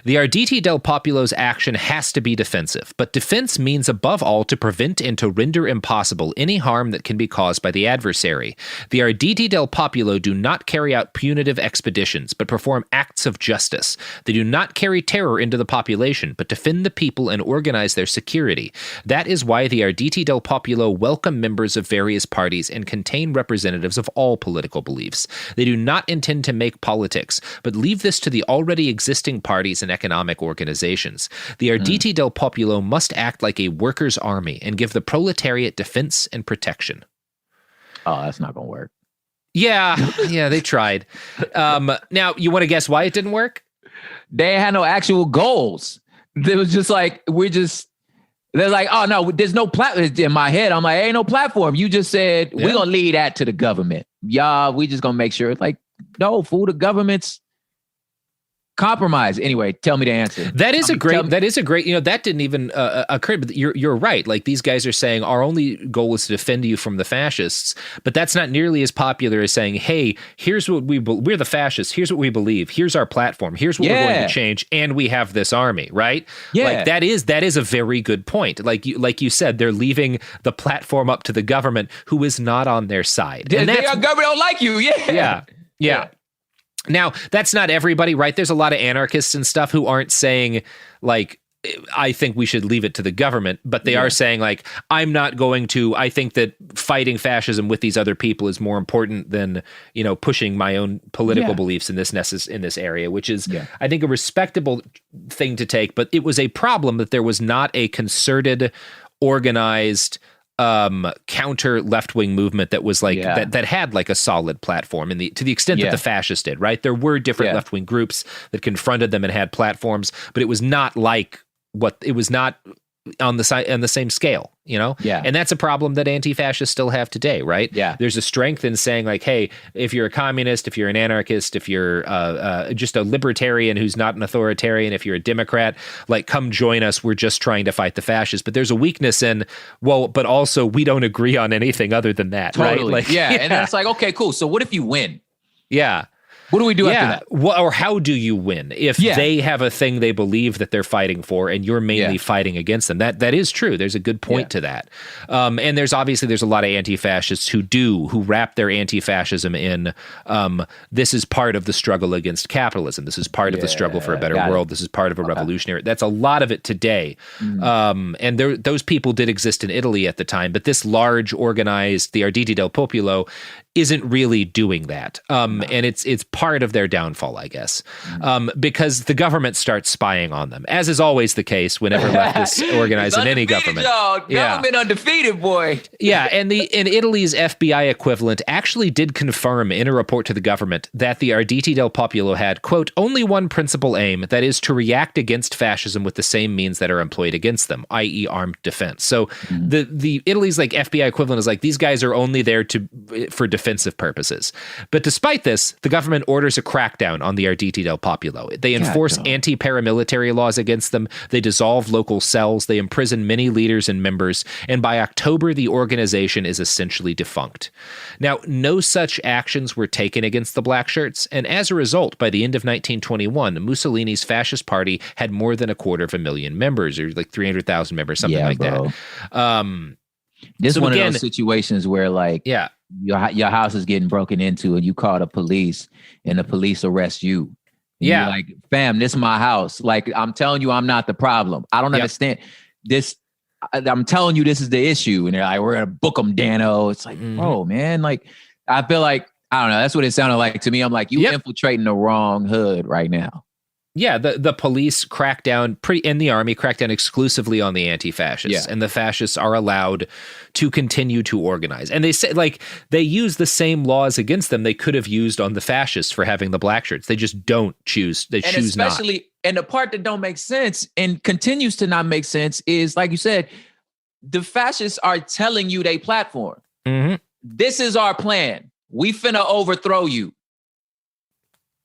The Arditi del Popolo's action has to be defensive, but defense means above all to prevent and to render impossible any harm that can be caused by the adversary. The Arditi del Popolo do not carry out punitive expeditions, but perform acts of justice. They do not carry terror into the population, but defend the people and organize their security. That is why the Arditi del Popolo welcome members of various parties and contain representatives of all political beliefs. They do not intend to make politics, but leave this to the already existing parties and economic organizations. The Arditi del Popolo must act like a workers' army and give the proletariat defense and protection. Oh, that's not going to work. Yeah, they tried. Now, you want to guess why it didn't work? They had no actual goals. It was just like, they're like, oh, no, there's no platform. In my head, I'm like, ain't no platform. You just said, we're going to leave that to the government. Yeah, we just going to make sure. Like, no, fool, the government's compromise. Anyway, tell me the answer. That is a great, that didn't even occur, but you're right. Like, these guys are saying our only goal is to defend you from the fascists, but that's not nearly as popular as saying, hey, here's what we're the fascists, here's what we believe, here's our platform, here's what we're going to change, and we have this army, right? Yeah. Like, that is a very good point. Like you said, they're leaving the platform up to the government, who is not on their side. And our government don't like you. Yeah. Now, that's not everybody, right? There's a lot of anarchists and stuff who aren't saying, like, I think we should leave it to the government, but they are saying, like, I'm not going to, I think that fighting fascism with these other people is more important than, pushing my own political beliefs in this area, which is, I think, a respectable thing to take. But it was a problem that there was not a concerted, organized, counter left-wing movement that was like that had like a solid platform to the extent that the fascists did, right? There were different left-wing groups that confronted them and had platforms, but it was not like on the same scale, and that's a problem that anti-fascists still have today, right? There's a strength in saying, like, hey, if you're a communist, if you're an anarchist, if you're just a libertarian who's not an authoritarian, if you're a Democrat, like, come join us, we're just trying to fight the fascists. But there's a weakness in, but also we don't agree on anything other than that, right? Like, and then it's like, okay, cool, so what if you win? What do we do after that? Or how do you win if they have a thing they believe that they're fighting for and you're mainly fighting against them? That is true. There's a good point to that. And there's a lot of anti-fascists who wrap their anti-fascism in, this is part of the struggle against capitalism. This is part of the struggle for a better world. This is part of a revolutionary. That's a lot of it today. And those people did exist in Italy at the time, but this large organized, the Arditi del Popolo, isn't really doing that. And it's part of their downfall, I guess, because the government starts spying on them, as is always the case whenever leftists organize in any government. Government undefeated, boy. And Italy's FBI equivalent actually did confirm in a report to the government that the Arditi del Popolo had, quote, only one principal aim, that is to react against fascism with the same means that are employed against them, i.e. armed defense. So the Italy's like FBI equivalent is like, these guys are only there for defensive purposes. But despite this, the government orders a crackdown on the Arditi del Popolo. They enforce anti-paramilitary laws against them. They dissolve local cells. They imprison many leaders and members. And by October, the organization is essentially defunct. Now, no such actions were taken against the black shirts. And as a result, by the end of 1921, Mussolini's fascist party had more than 250,000 members, or like 300,000 members, something like that. This is one of those situations where, like, your house is getting broken into and you call the police and the police arrest you. And you're like, fam, this is my house. Like, I'm telling you, I'm not the problem. I don't understand this. I'm telling you, this is the issue. And they're like, we're going to book them, Dano. It's like, bro, man, like, I feel like, I don't know. That's what it sounded like to me. I'm like, you infiltrating the wrong hood right now. Yeah, the police crack down, and the army crack down exclusively on the anti-fascists, and the fascists are allowed to continue to organize. And they say, like, they use the same laws against them they could have used on the fascists for having the black shirts. They just don't choose. They choose not. And the part that don't make sense and continues to not make sense is, like you said, the fascists are telling you they platform. This is our plan. We finna overthrow you.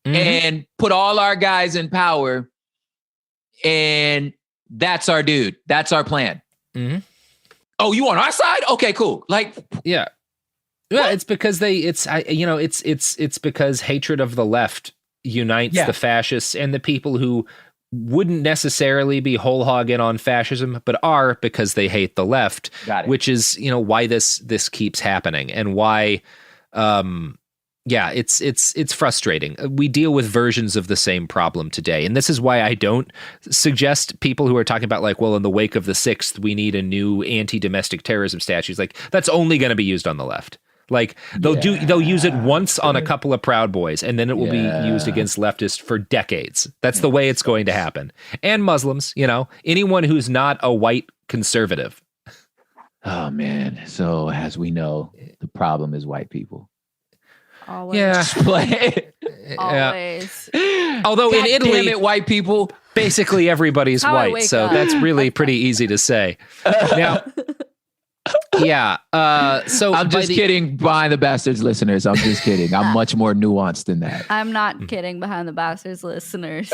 And put all our guys in power, and that's our dude. That's our plan. Oh, you on our side? Okay, cool. Like, it's because it's because hatred of the left unites the fascists and the people who wouldn't necessarily be whole hogging on fascism, but are because they hate the left, which is why this keeps happening and why. It's frustrating. We deal with versions of the same problem today. And this is why I don't suggest people who are talking about, like, well, in the wake of the 6th, we need a new anti-domestic terrorism statute. Like, that's only going to be used on the left. Like, they'll use it once on a couple of Proud Boys, and then it will be used against leftists for decades. That's the way it's going to happen. And Muslims, anyone who's not a white conservative. Oh, man. So as we know, the problem is white people. Always. Always. Although in Italy, damn it, white people, basically everybody's white, so that's really pretty easy to say. Now, Yeah. So I'm just kidding, Behind the Bastards listeners. I'm just kidding. I'm much more nuanced than that. I'm not kidding, Behind the Bastards listeners.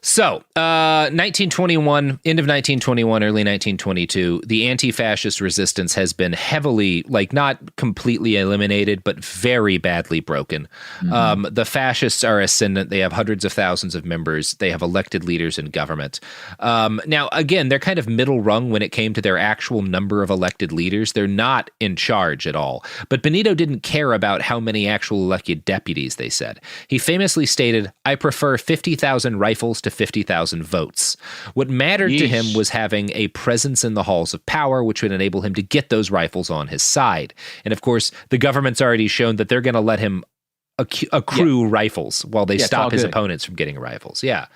So, 1921, end of 1921, early 1922, the anti-fascist resistance has been heavily, like, not completely eliminated, but very badly broken. The fascists are ascendant. They have hundreds of thousands of members. They have elected leaders in government. Now, again, they're kind of middle rung when it came to their actual number of elected leaders. They're not in charge at all. But Benito didn't care about how many actual elected deputies, they said. He famously stated, "I prefer 50,000 rifles to 50,000 votes." What mattered to him was having a presence in the halls of power, which would enable him to get those rifles on his side. And of course, the government's already shown that they're going to let him accrue rifles while they stop his opponents from getting rifles. Yeah.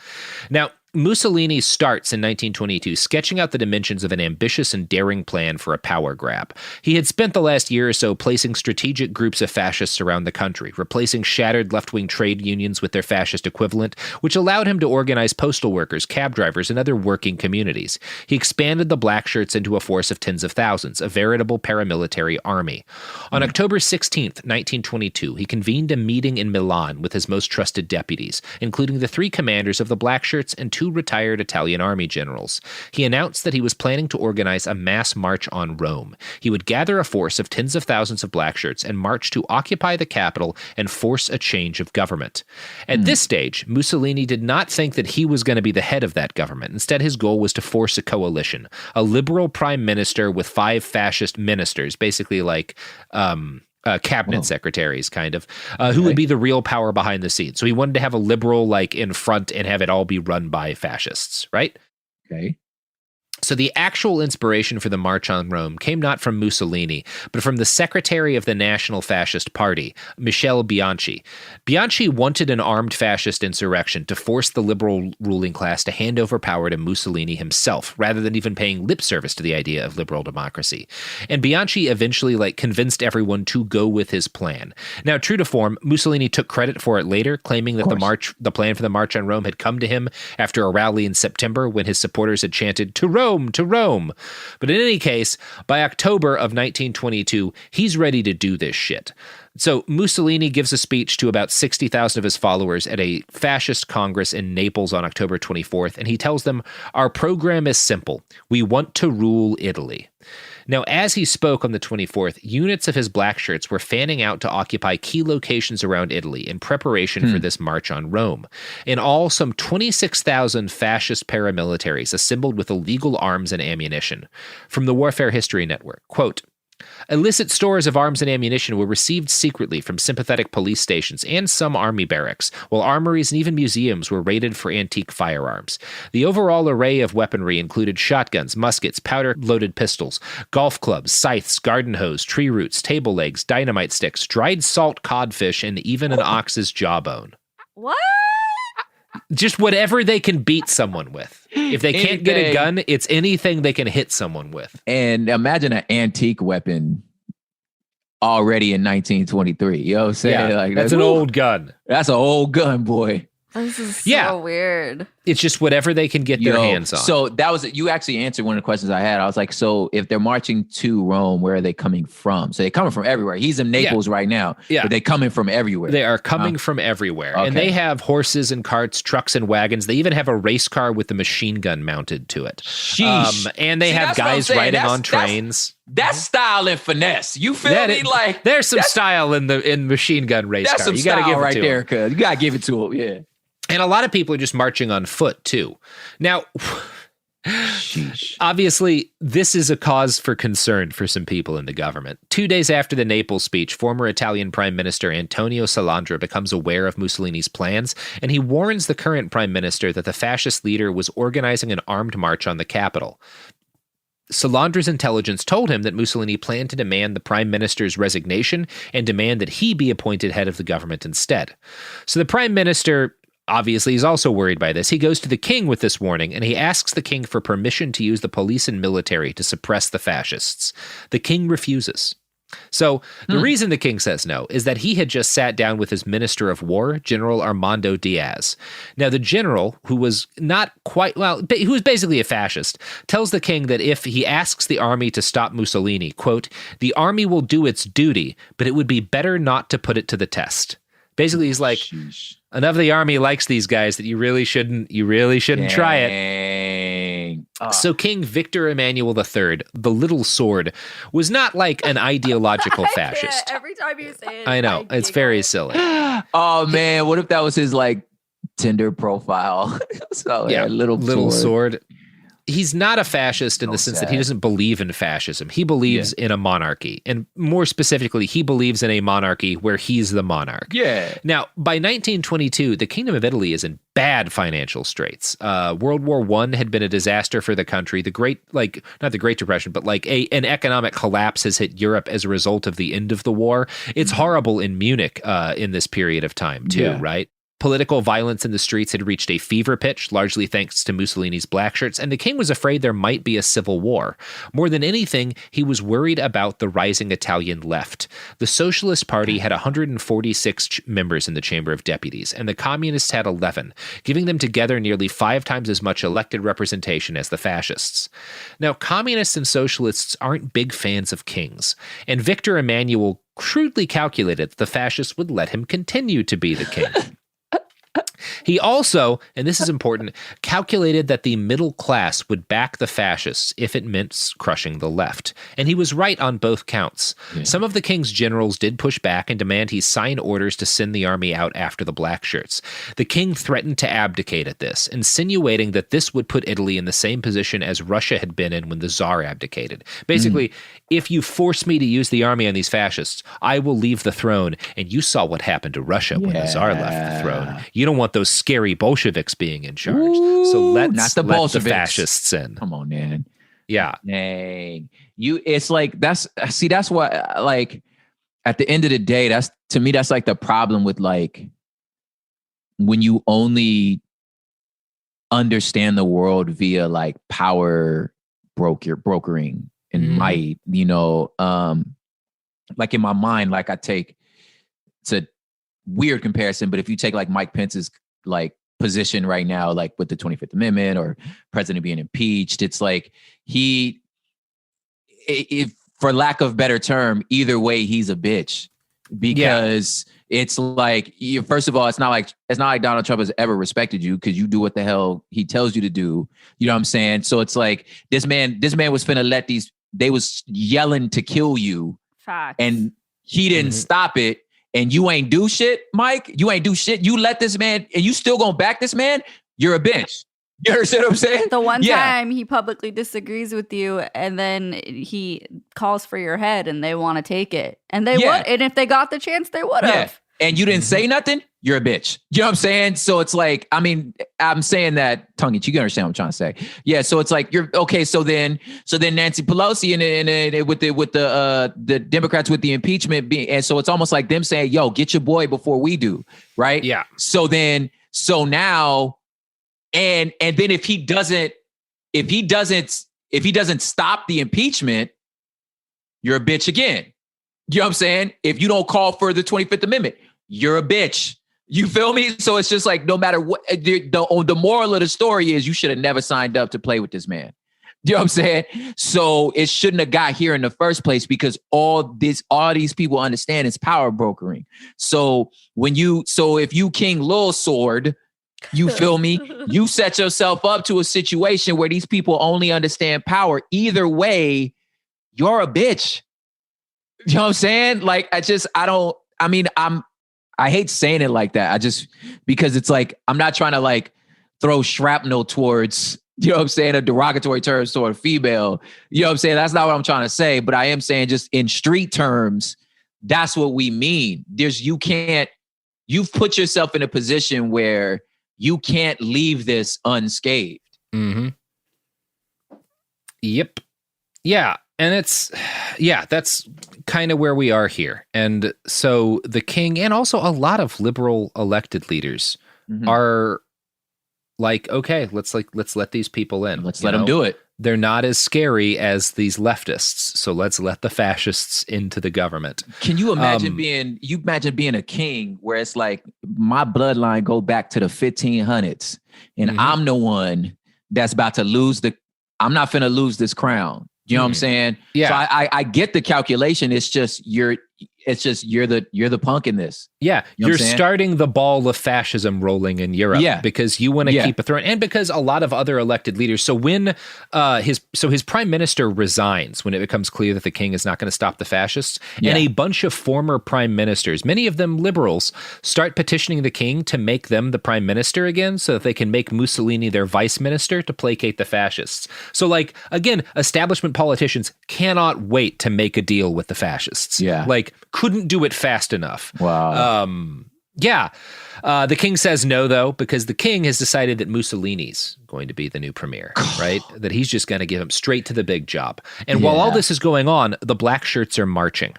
Now, Mussolini starts in 1922 sketching out the dimensions of an ambitious and daring plan for a power grab. He had spent the last year or so placing strategic groups of fascists around the country, replacing shattered left-wing trade unions with their fascist equivalent, which allowed him to organize postal workers, cab drivers, and other working communities. He expanded the black shirts into a force of tens of thousands, a veritable paramilitary army. On October 16th, 1922, he convened a meeting in Milan with his most trusted deputies, including the 3 commanders of the black shirts and 2 retired Italian army generals. He announced that he was planning to organize a mass march on Rome. He would gather a force of tens of thousands of black shirts and march to occupy the capital and force a change of government. At this stage, Mussolini did not think that he was going to be the head of that government. Instead, his goal was to force a coalition, a liberal prime minister with 5 fascist ministers, basically like cabinet secretaries, kind of, who would be the real power behind the scenes. So he wanted to have a liberal like in front and have it all be run by fascists, right? Okay. So the actual inspiration for the March on Rome came not from Mussolini, but from the secretary of the National Fascist Party, Michel Bianchi. Bianchi wanted an armed fascist insurrection to force the liberal ruling class to hand over power to Mussolini himself, rather than even paying lip service to the idea of liberal democracy. And Bianchi eventually convinced everyone to go with his plan. Now, true to form, Mussolini took credit for it later, claiming that the plan for the March on Rome had come to him after a rally in September when his supporters had chanted, "To Rome! To Rome." But in any case, by October of 1922, he's ready to do this shit. So Mussolini gives a speech to about 60,000 of his followers at a fascist congress in Naples on October 24th, and he tells them, "Our program is simple. We want to rule Italy." Now, as he spoke on the 24th, units of his black shirts were fanning out to occupy key locations around Italy in preparation for this march on Rome. In all, some 26,000 fascist paramilitaries assembled with illegal arms and ammunition. From the Warfare History Network, quote, "Illicit stores of arms and ammunition were received secretly from sympathetic police stations and some army barracks, while armories and even museums were raided for antique firearms. The overall array of weaponry included shotguns, muskets, powder-loaded pistols, golf clubs, scythes, garden hose, tree roots, table legs, dynamite sticks, dried salt codfish, and even an ox's jawbone." What? Just whatever they can beat someone with. If they can't get a gun, it's anything they can hit someone with. And imagine an antique weapon already in 1923. You know what I'm saying? Yeah, that's an old gun. That's an old gun, boy. This is so weird. It's just whatever they can get their hands on. So that was, you actually answered one of the questions I had. I was like, so if they're marching to Rome, where are they coming from? So they're coming from everywhere. He's in Naples right now. Yeah. But they're coming from everywhere. They are coming from everywhere. Okay. And they have horses and carts, trucks and wagons. They even have a race car with a machine gun mounted to it. Sheesh. And they have guys riding on trains. That's style and finesse. You feel me? Like there's some style in the machine gun race car. You got to give it to there, cuz. You got to give it to him. Yeah. And a lot of people are just marching on foot, too. Now, obviously, this is a cause for concern for some people in the government. 2 days after the Naples speech, former Italian Prime Minister Antonio Salandra becomes aware of Mussolini's plans, and he warns the current prime minister that the fascist leader was organizing an armed march on the capital. Salandra's intelligence told him that Mussolini planned to demand the prime minister's resignation and demand that he be appointed head of the government instead. So the prime minister, obviously, he's also worried by this. He goes to the king with this warning, and he asks the king for permission to use the police and military to suppress the fascists. The king refuses. So the reason the king says no is that he had just sat down with his minister of war, General Armando Diaz. Now, the general, who was not quite, well, who was basically a fascist, tells the king that if he asks the army to stop Mussolini, quote, the army will do its duty, but it would be better not to put it to the test. Basically, he's like, enough of the army likes these guys that you really shouldn't try it. So King Victor Emmanuel III, the Little Sword, was not like an ideological fascist. Every time you say it, I know, it's very silly. Oh man, what if that was his like Tinder profile? So yeah, Little Sword. He's not a fascist in the sense that he sad. doesn't believe in fascism. He believes in a monarchy. And more specifically, he believes in a monarchy where he's the monarch. Yeah. Now, by 1922, the Kingdom of Italy is in bad financial straits. World War I had been a disaster for the country. Not the Great Depression, but like an economic collapse has hit Europe as a result of the end of the war. It's horrible in Munich in this period of time too, right? Political violence in the streets had reached a fever pitch, largely thanks to Mussolini's black shirts, and the king was afraid there might be a civil war. More than anything, he was worried about the rising Italian left. The Socialist Party had 146 members in the Chamber of Deputies, and the Communists had 11, giving them together nearly 5 times as much elected representation as the Fascists. Now, Communists and Socialists aren't big fans of kings, and Victor Emmanuel shrewdly calculated that the Fascists would let him continue to be the king. He also, and this is important, calculated that the middle class would back the fascists if it meant crushing the left. And he was right on both counts. Yeah. Some of the king's generals did push back and demand he sign orders to send the army out after the black shirts. The king threatened to abdicate at this, insinuating that this would put Italy in the same position as Russia had been in when the Tsar abdicated. Basically, if you force me to use the army on these fascists, I will leave the throne. And you saw what happened to Russia when the Tsar left the throne. You don't want those scary Bolsheviks being in charge. So let's let the fascists in. Come on, man. Yeah. Dang. It's like, that's what, like, at the end of the day, to me, that's like the problem with like, when you only understand the world via like power brokering and might, like in my mind, like it's a weird comparison, but if you take like Mike Pence's like position right now, like with the 25th Amendment or president being impeached, it's like if for lack of better term, either way, he's a bitch because it's like, first of all, it's not like Donald Trump has ever respected you because you do what the hell he tells you to do. You know what I'm saying? So it's like this man was finna they was yelling to kill you. Facts. And he didn't stop it. And you ain't do shit, Mike. You ain't do shit. You let this man, and you still gonna back this man? You're a bitch. You understand what I'm saying? The one time he publicly disagrees with you, and then he calls for your head, and they want to take it, and they would. And if they got the chance, they would have. And you didn't say nothing. You're a bitch. You know what I'm saying? So it's like, I mean, I'm saying that tongue in cheek. You understand what I'm trying to say? Yeah. So it's like you're okay. So then Nancy Pelosi and with the Democrats with the impeachment being, and so it's almost like them saying, "Yo, get your boy before we do." Right? Yeah. So now, and then if he doesn't stop the impeachment, you're a bitch again. You know what I'm saying? If you don't call for the 25th Amendment, you're a bitch. You feel me? So it's just like, no matter what, the moral of the story is you should have never signed up to play with this man. You know what I'm saying? So it shouldn't have got here in the first place because all these people understand is power brokering. So if you King Lil Sword, you feel me? You set yourself up to a situation where these people only understand power. Either way, you're a bitch. You know what I'm saying? Like, I hate saying it like that. Because it's like, I'm not trying to like throw shrapnel towards, you know what I'm saying, a derogatory terms toward a female. You know what I'm saying? That's not what I'm trying to say, but I am saying just in street terms, that's what we mean. You've put yourself in a position where you can't leave this unscathed. Mm-hmm. Yep. Yeah. And that's kind of where we are here. And so the king and also a lot of liberal elected leaders are like, okay, let's let these people in. Let's let them do it. they're not as scary as these leftists. So let's let the fascists into the government. Can you imagine being a king where it's like my bloodline go back to the 1500s and I'm the one that's about to I'm not finna lose this crown. You know what I'm saying? Yeah. So I get the calculation. It's just you're the punk in this. Yeah, you know you're starting the ball of fascism rolling in Europe because you want to keep a throne, and because a lot of other elected leaders. So when his prime minister resigns, when it becomes clear that the king is not going to stop the fascists, and a bunch of former prime ministers, many of them liberals, start petitioning the king to make them the prime minister again, so that they can make Mussolini their vice minister to placate the fascists. So, like, again, establishment politicians cannot wait to make a deal with the fascists. Yeah, like, couldn't do it fast enough. Wow. The king says no, though, because the king has decided that Mussolini's going to be the new premier, right? That he's just going to give him straight to the big job. And while all this is going on, the black shirts are marching.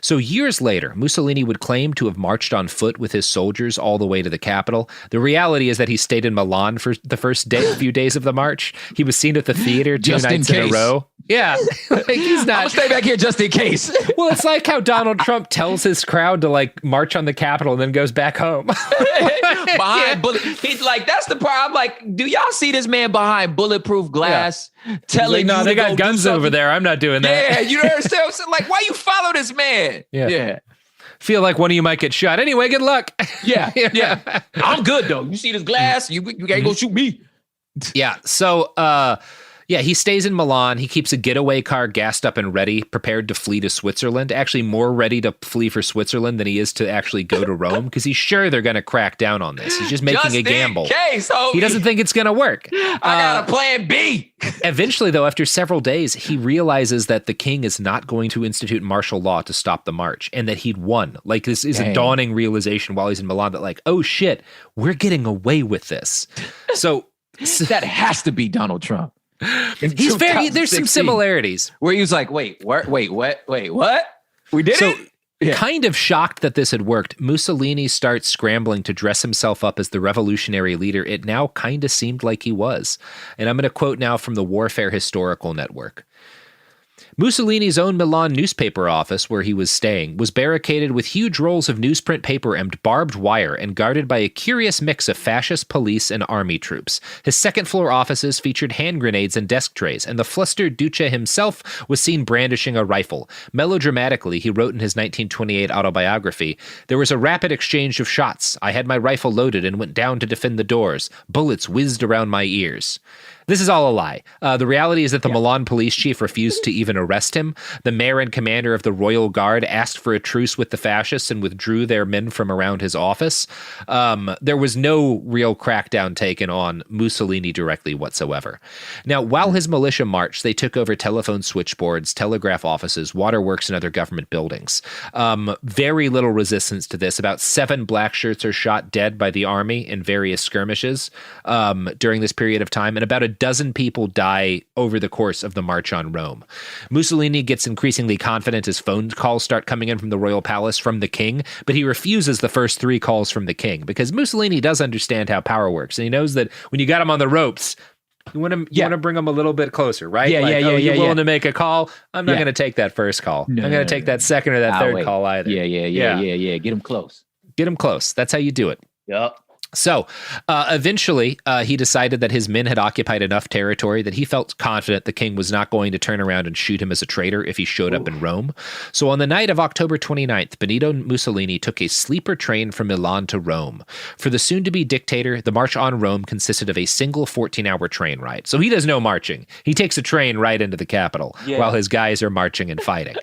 So years later, Mussolini would claim to have marched on foot with his soldiers all the way to the capital. The reality is that he stayed in Milan for the first few days of the march. He was seen at the theater two nights in a row. Yeah. Like, he's not. I'm gonna stay back here just in case. Well, it's like how Donald Trump tells his crowd to like march on the Capitol and then goes back home. Behind bullet. He's like, that's the part. I'm like, do y'all see this man behind bulletproof glass telling no, you they to got go guns do over there. I'm not doing that. Yeah, you understand? Like, why you follow this man? Yeah. Feel like one of you might get shot. Anyway, good luck. Yeah. I'm good though. You see this glass? You can't go shoot me. Yeah. So, he stays in Milan. He keeps a getaway car gassed up and ready, prepared to flee to Switzerland. Actually, more ready to flee for Switzerland than he is to actually go to Rome, because he's sure they're going to crack down on this. He's just making a gamble. He doesn't think it's going to work. I got a plan B. Eventually, though, after several days, he realizes that the king is not going to institute martial law to stop the march, and that he'd won. Like, this is a dawning realization while he's in Milan that, like, oh shit, we're getting away with this. So that has to be Donald Trump. He's there's some similarities where he was like, wait, what? We did it? Kind of shocked that this had worked, Mussolini starts scrambling to dress himself up as the revolutionary leader it now kind of seemed like he was. And I'm going to quote now from the Warfare Historical Network. Mussolini's own Milan newspaper office, where he was staying, was barricaded with huge rolls of newsprint paper and barbed wire and guarded by a curious mix of fascist police and army troops. His second-floor offices featured hand grenades and desk trays, and the flustered Duce himself was seen brandishing a rifle. Melodramatically, he wrote in his 1928 autobiography, "There was a rapid exchange of shots. I had my rifle loaded and went down to defend the doors. Bullets whizzed around my ears." This is all a lie. The reality is that the Milan police chief refused to even arrest him. The mayor and commander of the Royal Guard asked for a truce with the fascists and withdrew their men from around his office. There was no real crackdown taken on Mussolini directly whatsoever. Now, while his militia marched, they took over telephone switchboards, telegraph offices, waterworks, and other government buildings. Very little resistance to this. About 7 black shirts are shot dead by the army in various skirmishes during this period of time, and about a dozen people die over the course of the march on Rome. Mussolini gets increasingly confident as phone calls start coming in from the royal palace from the king, but he refuses the first 3 calls from the king because Mussolini does understand how power works, and he knows that when you got him on the ropes, you want to bring him a little bit closer, right? You're willing to make a call? I'm not going to take that first call. I'm going to take that second or that third call either. Yeah. Get him close. Get him close. That's how you do it. Yep. So eventually he decided that his men had occupied enough territory that he felt confident the king was not going to turn around and shoot him as a traitor if he showed up in Rome. So on the night of October 29th, Benito Mussolini took a sleeper train from Milan to Rome. For the soon-to-be dictator, the march on Rome consisted of a single 14-hour train ride. So he does no marching. He takes a train right into the capital while his guys are marching and fighting.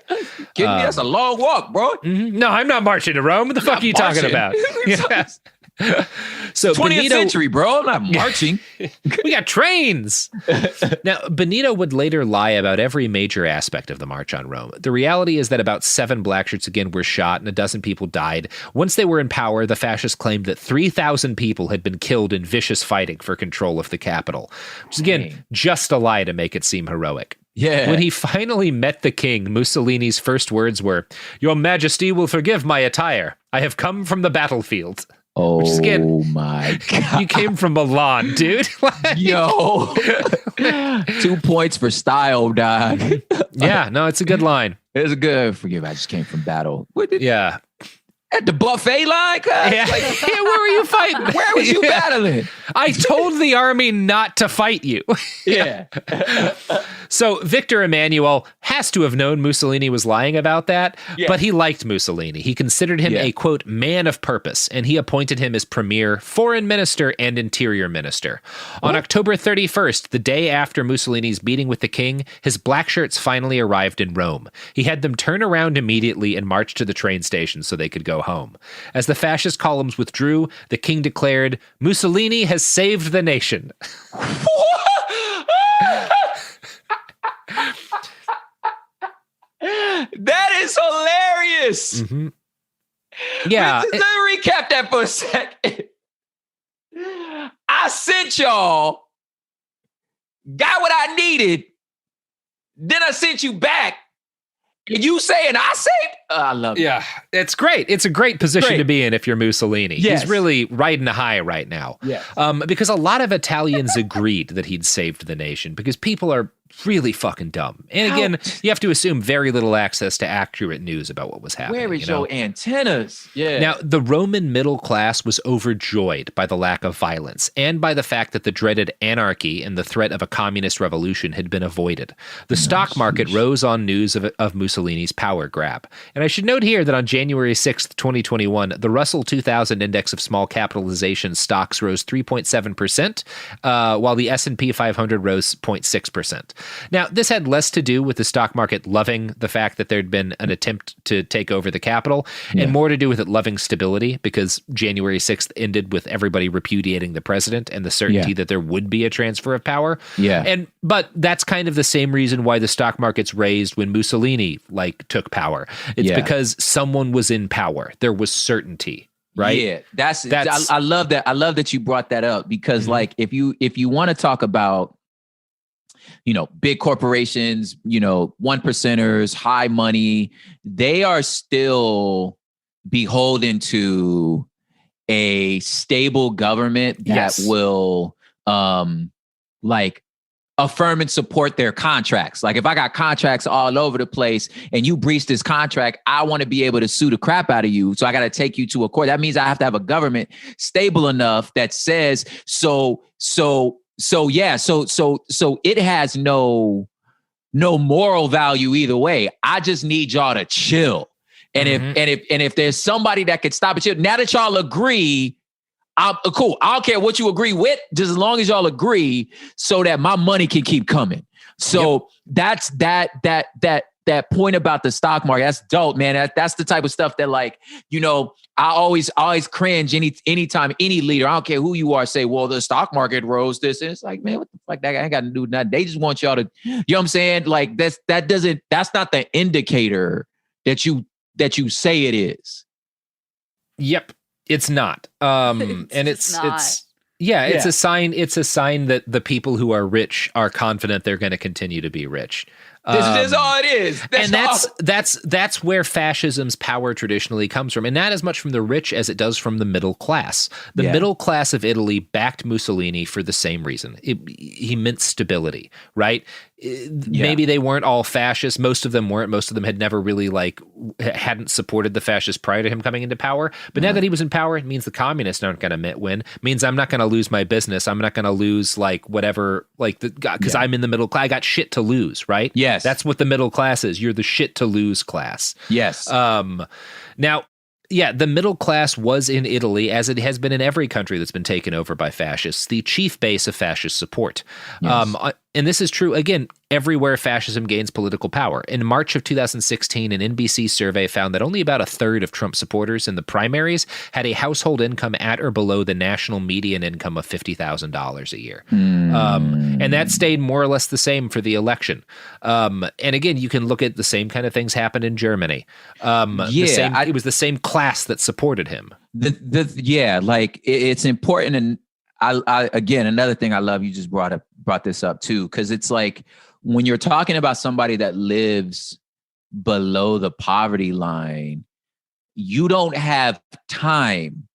Kidding me? That's a long walk, bro. No, I'm not marching to Rome. What the fuck are you talking about? So 20th century, bro. I'm not marching. We got trains. Now, Benito would later lie about every major aspect of the March on Rome. The reality is that about 7 black shirts again were shot and a dozen people died. Once they were in power, the fascists claimed that 3,000 people had been killed in vicious fighting for control of the capital, which is, again, just a lie to make it seem heroic. Yeah. When he finally met the king, Mussolini's first words were, "Your Majesty will forgive my attire. I have come from the battlefield." Oh, Which is, again, my God. You came from Milan, dude. Yo. 2 points for style, dog. Yeah, no, it's a good line. It's good. Forgive, I just came from battle. Yeah. At the buffet line? Yeah. Like, Yeah, where were you fighting? Where was you battling? I told the army not to fight you. Yeah. So Victor Emmanuel has to have known Mussolini was lying about that, but he liked Mussolini. He considered him a, quote, man of purpose, and he appointed him as premier, foreign minister, and interior minister. On October 31st, the day after Mussolini's meeting with the king, his black shirts finally arrived in Rome. He had them turn around immediately and march to the train station so they could go home. As the fascist columns withdrew, the king declared, Mussolini has saved the nation. That is hilarious. Mm-hmm. Yeah. Let me recap that for a second. I sent y'all, got what I needed, then I sent you back, and you saying I saved? I love it. Yeah, it's great. It's a great position to be in if you're Mussolini. Yes. He's really riding a high right now. Yes. Because a lot of Italians agreed that he'd saved the nation because people are really fucking dumb. And again, you have to assume very little access to accurate news about what was happening. Where is your antennas? Yeah. Now, the Roman middle class was overjoyed by the lack of violence and by the fact that the dreaded anarchy and the threat of a communist revolution had been avoided. The stock market rose on news of Mussolini's power grab. And I should note here that on January 6th, 2021, the Russell 2000 index of small capitalization stocks rose 3.7%, while the S&P 500 rose 0.6%. Now, this had less to do with the stock market loving the fact that there'd been an attempt to take over the Capitol, and more to do with it loving stability, because January 6th ended with everybody repudiating the president and the certainty that there would be a transfer of power. But that's kind of the same reason why the stock markets raised when Mussolini took power. It's because someone was in power. There was certainty. Right. Yeah, that's I love that. I love that you brought that up because if you want to talk about, big corporations, one percenters, high money, they are still beholden to a stable government that will affirm and support their contracts. Like if I got contracts all over the place and you breach this contract, I want to be able to sue the crap out of you. So I got to take you to a court. That means I have to have a government stable enough that says, so it has no moral value either way. I just need y'all to chill. And if there's somebody that could stop it, now that y'all agree, cool. I don't care what you agree with, just as long as y'all agree, so that my money can keep coming. So that's that point about the stock market. That's dope, man. That's the type of stuff that I always cringe anytime any leader, I don't care who you are, say, well, the stock market rose this. And it's like, man, what the fuck? That ain't got to do with nothing. They just want y'all to, you know what I'm saying? Like that's not the indicator that you say it is. Yep. It's not. And it's a sign. It's a sign that the people who are rich are confident they're going to continue to be rich. That's all it is. That's where fascism's power traditionally comes from, and not as much from the rich as it does from the middle class. The middle class of Italy backed Mussolini for the same reason. He meant stability, right? Maybe they weren't all fascists. Most of them weren't. Most of them had never really hadn't supported the fascists prior to him coming into power. But now that he was in power, it means the communists aren't going to win. It means I'm not going to lose my business. I'm not going to lose whatever, because I'm in the middle class. I got shit to lose, right? Yes. That's what the middle class is. You're the shit to lose class. Yes. Now, the middle class was in Italy, as it has been in every country that's been taken over by fascists, the chief base of fascist support. Yes. And this is true, again, everywhere fascism gains political power. In March of 2016, an NBC survey found that only about a third of Trump supporters in the primaries had a household income at or below the national median income of $50,000 a year. And that stayed more or less the same for the election. And again, you can look at the same kind of things happened in Germany. It was the same class that supported him. It's important. And I again, another thing I love, you just brought this up too, because it's like when you're talking about somebody that lives below the poverty line, you don't have time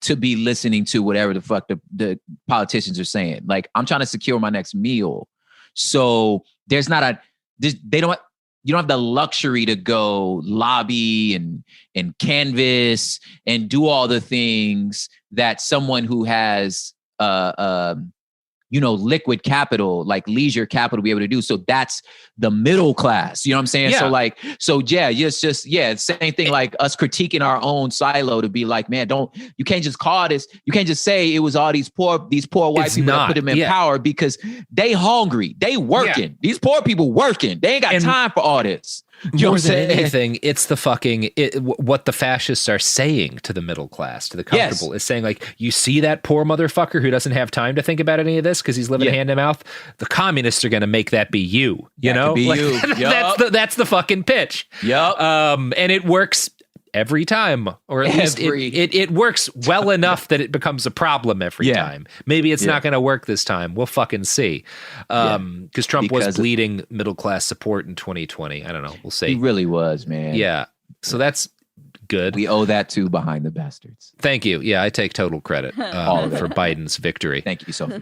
to be listening to whatever the fuck the politicians are saying. Like, I'm trying to secure my next meal. So there's not you don't have the luxury to go lobby and canvas and do all the things that someone who has liquid capital, like leisure capital, be able to do. So that's the middle class. You know what I'm saying? Yeah. It's the same thing like us critiquing our own silo to be like, man, you can't just call this. You can't just say it was all these poor white people that put them in power, because they hungry. They working. Yeah. These poor people working. They ain't got time for all this. More than anything, it's the what the fascists are saying to the middle class, to the comfortable, is saying, like, you see that poor motherfucker who doesn't have time to think about any of this because he's living hand to mouth. The communists are going to make that be you. You know, that's the fucking pitch. Yep. And it works every time, or at least it works well enough that it becomes a problem every time. Maybe it's not going to work this time. We'll fucking see. Because Trump was bleeding middle class support in 2020. I don't know. We'll see. He really was, man. Yeah. So that's good. We owe that to Behind the Bastards. Thank you. Yeah, I take total credit for Biden's victory. Thank you so much.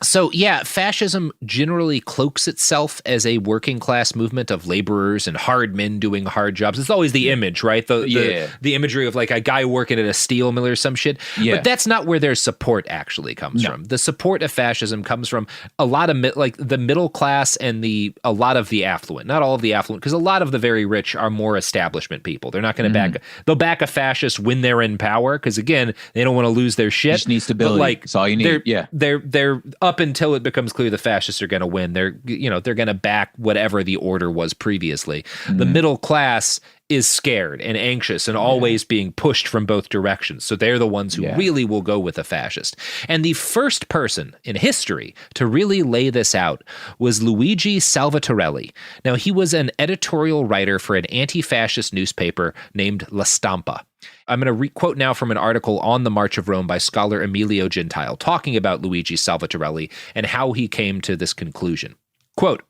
So, yeah, fascism generally cloaks itself as a working class movement of laborers and hard men doing hard jobs. It's always the image, right? The imagery of like a guy working at a steel mill or some shit. Yeah. But that's not where their support actually comes from. The support of fascism comes from a lot of the middle class and a lot of the affluent. Not all of the affluent, because a lot of the very rich are more establishment people. They're not going to they'll back a fascist when they're in power, because again, they don't want to lose their shit. Just need stability. But that's all you need. They're up until it becomes clear the fascists are going to win. They're going to back whatever the order was previously. The middle class is scared and anxious and always being pushed from both directions. So they're the ones who really will go with a fascist. And the first person in history to really lay this out was Luigi Salvatorelli. Now, he was an editorial writer for an anti-fascist newspaper named La Stampa. I'm going to quote now from an article on the March of Rome by scholar Emilio Gentile, talking about Luigi Salvatorelli and how he came to this conclusion. Quote,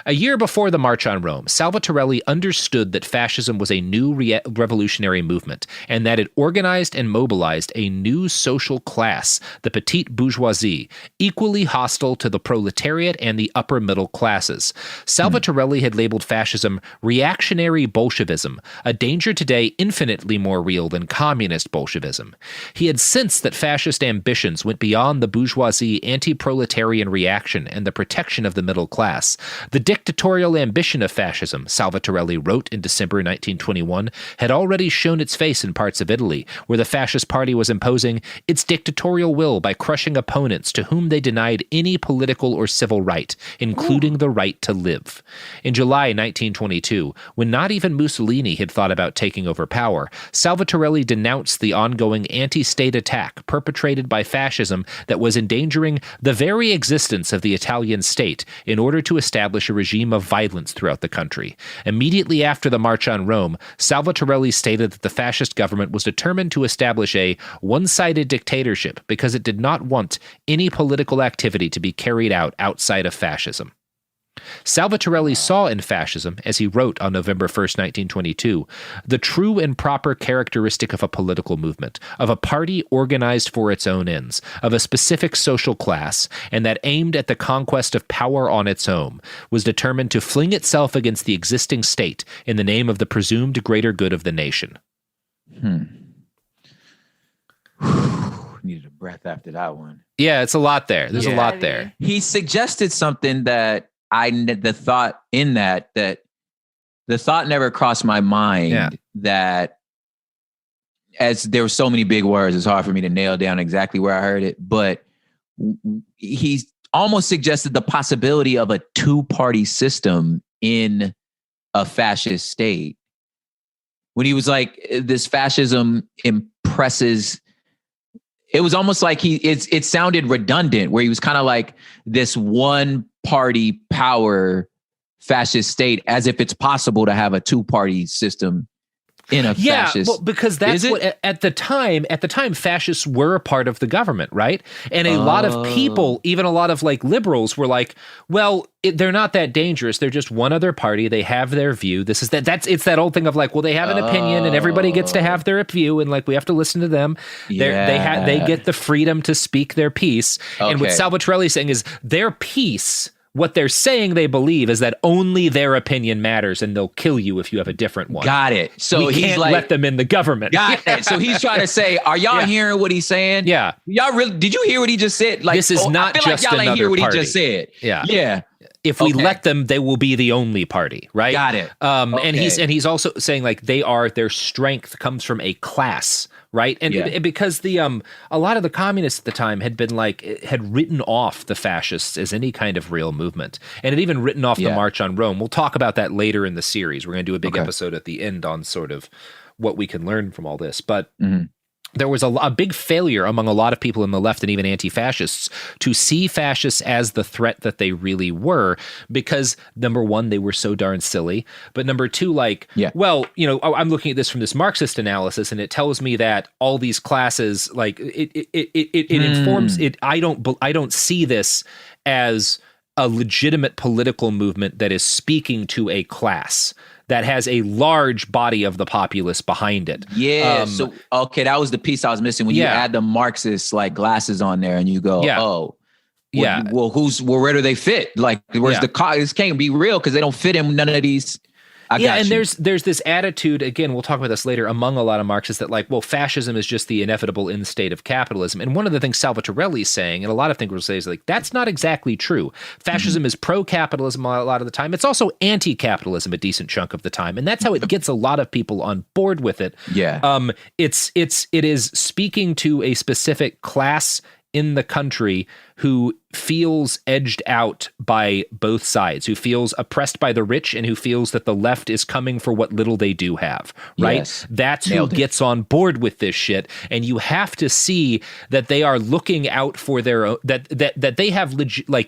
a year before the March on Rome, Salvatorelli understood that fascism was a new revolutionary movement and that it organized and mobilized a new social class, the petite bourgeoisie, equally hostile to the proletariat and the upper middle classes. Salvatorelli had labeled fascism reactionary Bolshevism, a danger today infinitely more real than communist Bolshevism. He had sensed that fascist ambitions went beyond the bourgeoisie anti-proletarian reaction and the protection of the middle class. The dictatorial ambition of fascism, Salvatorelli wrote in December 1921, had already shown its face in parts of Italy, where the fascist party was imposing its dictatorial will by crushing opponents to whom they denied any political or civil right, including the right to live. In July 1922, when not even Mussolini had thought about taking over power, Salvatorelli denounced the ongoing anti-state attack perpetrated by fascism that was endangering the very existence of the Italian state in order to establish a regime of violence throughout the country. Immediately after the March on Rome, Salvatorelli stated that the fascist government was determined to establish a one-sided dictatorship because it did not want any political activity to be carried out outside of fascism. Salvatorelli saw in fascism, as he wrote on November 1st, 1922, the true and proper characteristic of a political movement, of a party organized for its own ends, of a specific social class, and that aimed at the conquest of power on its own, was determined to fling itself against the existing state in the name of the presumed greater good of the nation. Needed a breath after that one. Yeah, it's a lot there. There's a lot there. He suggested something that the thought never crossed my mind, that as there were so many big words, it's hard for me to nail down exactly where I heard it, but he's almost suggested the possibility of a two-party system in a fascist state. When he was like, this fascism impresses, it was almost like it sounded redundant, where he was kind of like this one party power fascist state, as if it's possible to have a two-party system in a fascist. Well, because that's what at the time, fascists were a part of the government, right? And a lot of people, even a lot of like liberals, were like, well, they're not that dangerous. They're just one other party. They have their view. It's that old thing of like, well, they have an opinion, and everybody gets to have their view, and like we have to listen to them. They get the freedom to speak their piece. Okay. And what Salvatorelli's saying is their piece. What they're saying they believe is that only their opinion matters, and they'll kill you if you have a different one. Got it. So we can't let them in the government. Got it. So he's trying to say, are y'all hearing what he's saying? Yeah. Y'all really? Did you hear what he just said? Like, this is not I feel just like y'all another ain't hear what party. He just said. Yeah. Yeah. If we let them, they will be the only party, right? Got it. And he's also saying like their strength comes from a class, right? And because a lot of the communists at the time had written off the fascists as any kind of real movement, and had even written off the March on Rome. We'll talk about that later in the series. We're going to do a big episode at the end on sort of what we can learn from all this, but. Mm-hmm. There was a big failure among a lot of people in the left and even anti-fascists to see fascists as the threat that they really were, because number one, they were so darn silly. But number two, well, I'm looking at this from this Marxist analysis, and it tells me that all these classes, like it informs it. I don't see this as a legitimate political movement that is speaking to a class that has a large body of the populace behind it. Yeah. That was the piece I was missing when you add the Marxist like glasses on there, and you go, where do they fit? Like, where's this can't be real because they don't fit in none of these. There's this attitude, again, we'll talk about this later, among a lot of Marxists that like, well, fascism is just the inevitable end state of capitalism. And one of the things Salvatorelli's saying, and a lot of thinkers will say, is like, that's not exactly true. Fascism is pro-capitalism a lot of the time. It's also anti-capitalism a decent chunk of the time. And that's how it gets a lot of people on board with it. Yeah. It is speaking to a specific class in the country who feels edged out by both sides, who feels oppressed by the rich, and who feels that the left is coming for what little they do have, right? Yes. That's who gets on board with this shit. And you have to see that they are looking out for their own, that they have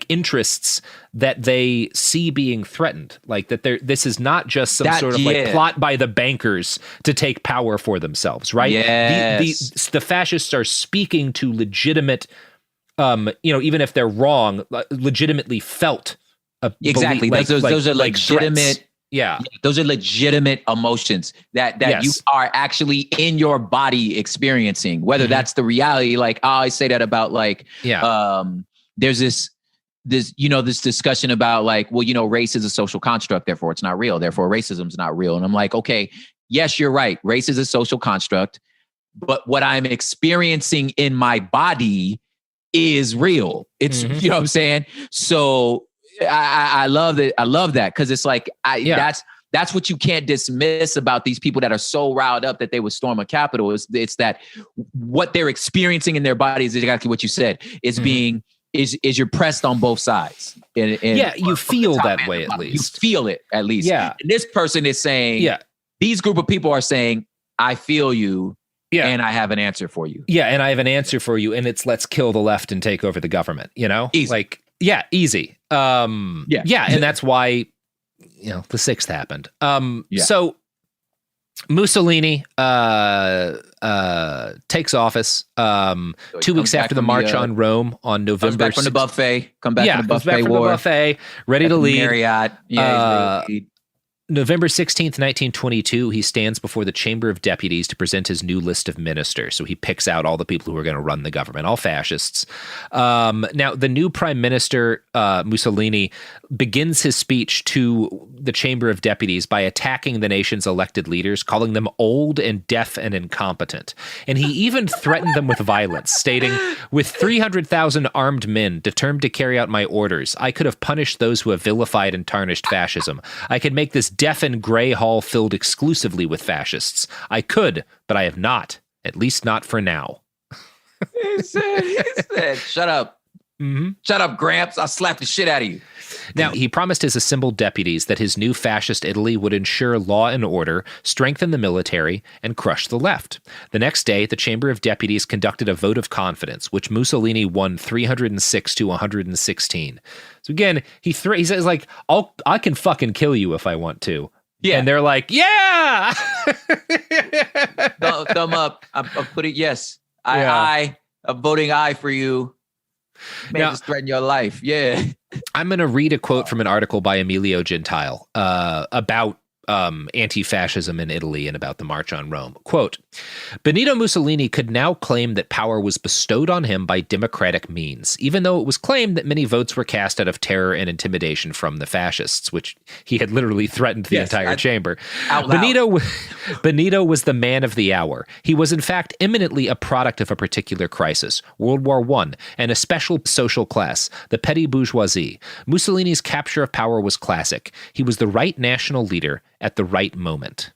interests that they see being threatened. Like that this is not just some sort of like plot by the bankers to take power for themselves, right? Yes. The fascists are speaking to legitimate, even if they're wrong, legitimately felt. Exactly. Those are legitimate. Yeah. Those are legitimate emotions that you are actually in your body experiencing, whether that's the reality. Like, I always say that about like, there's this discussion about like, well, race is a social construct, therefore it's not real. Therefore racism is not real. And I'm like, okay, yes, you're right. Race is a social construct, but what I'm experiencing in my body is real. It's, you know what I'm saying? So I love that. I love that. Cause it's like, that's what you can't dismiss about these people that are so riled up that they would storm a Capitol. It's that what they're experiencing in their body is exactly what you said. It's being, is you're pressed on both sides. And you feel that way at least. You feel it at least. Yeah. And this person is saying, these group of people are saying, I feel you. Yeah. And I have an answer for you. Yeah. And I have an answer for you. And it's let's kill the left and take over the government, Easy. Like, easy. And that's why, the 6th happened. So Mussolini takes office 2 weeks after the March on Rome on November. Back from the buffet. Come back from the buffet back from war. The buffet, ready to lead. Marriott. Yeah, November 16th, 1922, he stands before the Chamber of Deputies to present his new list of ministers. So he picks out all the people who are going to run the government, all fascists. Now, the new prime minister, Mussolini, begins his speech to the Chamber of Deputies by attacking the nation's elected leaders, calling them old and deaf and incompetent. And he even threatened them with violence, stating, with 300,000 armed men determined to carry out my orders, I could have punished those who have vilified and tarnished fascism. I could make this deaf and gray hall filled exclusively with fascists. I could, but I have not, at least not for now. He said, shut up. Mm-hmm. Shut up, Gramps. I'll slap the shit out of you. Now, he promised his assembled deputies that his new fascist Italy would ensure law and order, strengthen the military, and crush the left. The next day, the Chamber of Deputies conducted a vote of confidence, which Mussolini won 306 to 116. So again, he says, like, I can fucking kill you if I want to, Yeah. And they're like, yeah. Thumb up. I'm putting yes. I'm voting aye for you. Man, just threaten your life. Yeah. I'm going to read a quote from an article by Emilio Gentile about anti-fascism in Italy and about the March on Rome. Quote, Benito Mussolini could now claim that power was bestowed on him by democratic means, even though it was claimed that many votes were cast out of terror and intimidation from the fascists, which he had literally threatened the entire chamber. Benito was the man of the hour. He was in fact eminently a product of a particular crisis, World War I, and a special social class, the petty bourgeoisie. Mussolini's capture of power was classic. He was the right national leader at the right moment.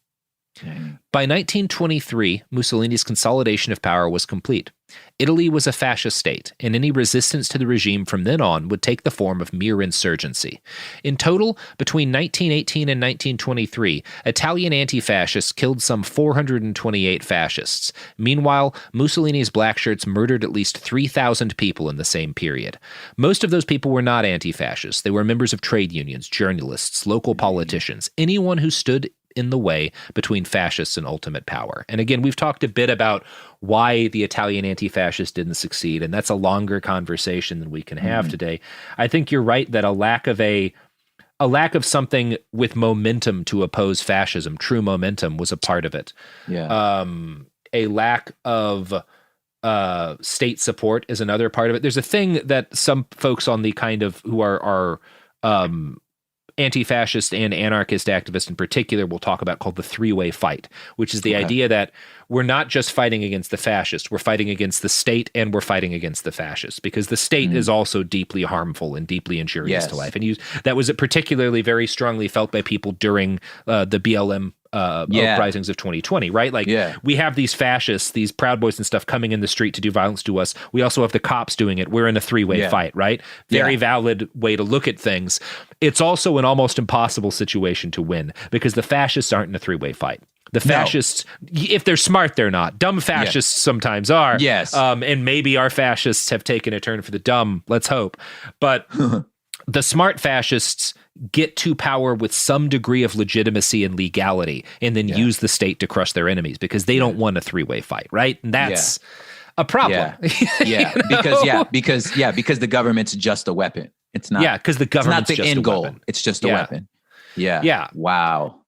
By 1923, Mussolini's consolidation of power was complete. Italy was a fascist state, and any resistance to the regime from then on would take the form of mere insurgency. In total, between 1918 and 1923, Italian anti-fascists killed some 428 fascists. Meanwhile, Mussolini's black shirts murdered at least 3,000 people in the same period. Most of those people were not anti-fascists. They were members of trade unions, journalists, local politicians, anyone who stood in the way between fascists and ultimate power. And again, we've talked a bit about why the Italian anti-fascists didn't succeed, and that's a longer conversation than we can have today. I think you're right that a lack of something with momentum to oppose fascism, true momentum, was a part of it. Yeah. A lack of state support is another part of it. There's a thing that some folks on the kind of who are anti-fascist and anarchist activists in particular will talk about called the three-way fight, which is the idea that we're not just fighting against the fascists, we're fighting against the state and we're fighting against the fascists, because the state is also deeply harmful and deeply injurious to life. And that was particularly very strongly felt by people during the BLM uprisings of 2020, right? Like we have these fascists, these Proud Boys and stuff coming in the street to do violence to us. We also have the cops doing it. We're in a three-way fight, right? Very valid way to look at things. It's also an almost impossible situation to win because the fascists aren't in a three-way fight. The fascists, if they're smart, they're not. Dumb fascists sometimes are. Yes. And maybe our fascists have taken a turn for the dumb. Let's hope. But the smart fascists get to power with some degree of legitimacy and legality and then use the state to crush their enemies because they don't want a three-way fight, right? And that's a problem. Because the government's just a weapon. It's not. Yeah, because the government's not the end goal. It's just a weapon. Yeah. Yeah. Wow.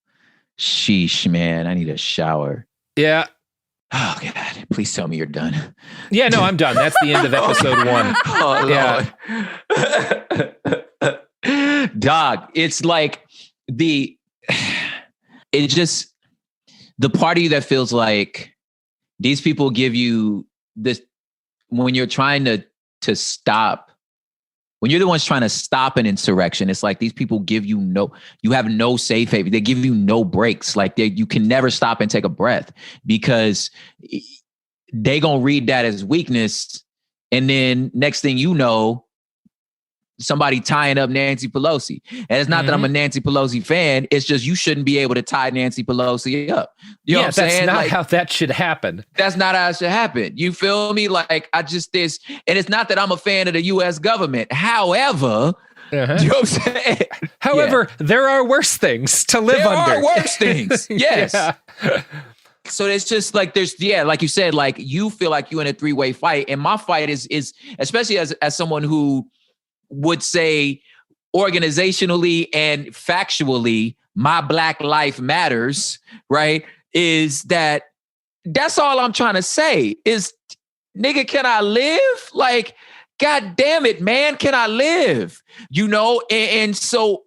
Sheesh, man. I need a shower. Yeah. Oh, God. Please tell me you're done. Yeah, no, I'm done. That's the end of episode 1. Oh, Lord. Dog, it's like the party that feels like these people give you this when you're trying to stop. When you're the ones trying to stop an insurrection, it's like these people you have no safe haven. They give you no breaks. Like you can never stop and take a breath because they gonna read that as weakness. And then next thing you know, somebody tying up Nancy Pelosi. And it's not that I'm a Nancy Pelosi fan. It's just you shouldn't be able to tie Nancy Pelosi up. You know what I'm saying? That's not how that should happen. That's not how it should happen. You feel me? Like and it's not that I'm a fan of the U.S. government. However, you know what I'm saying? However, there are worse things to live under. There are worse things. Yes. So it's just like like you said, like you feel like you're in a three-way fight. And my fight is especially as someone who would say organizationally and factually, my Black life matters, right? That's all I'm trying to say is, nigga, can I live? Like, God damn it, man, can I live? You know? And so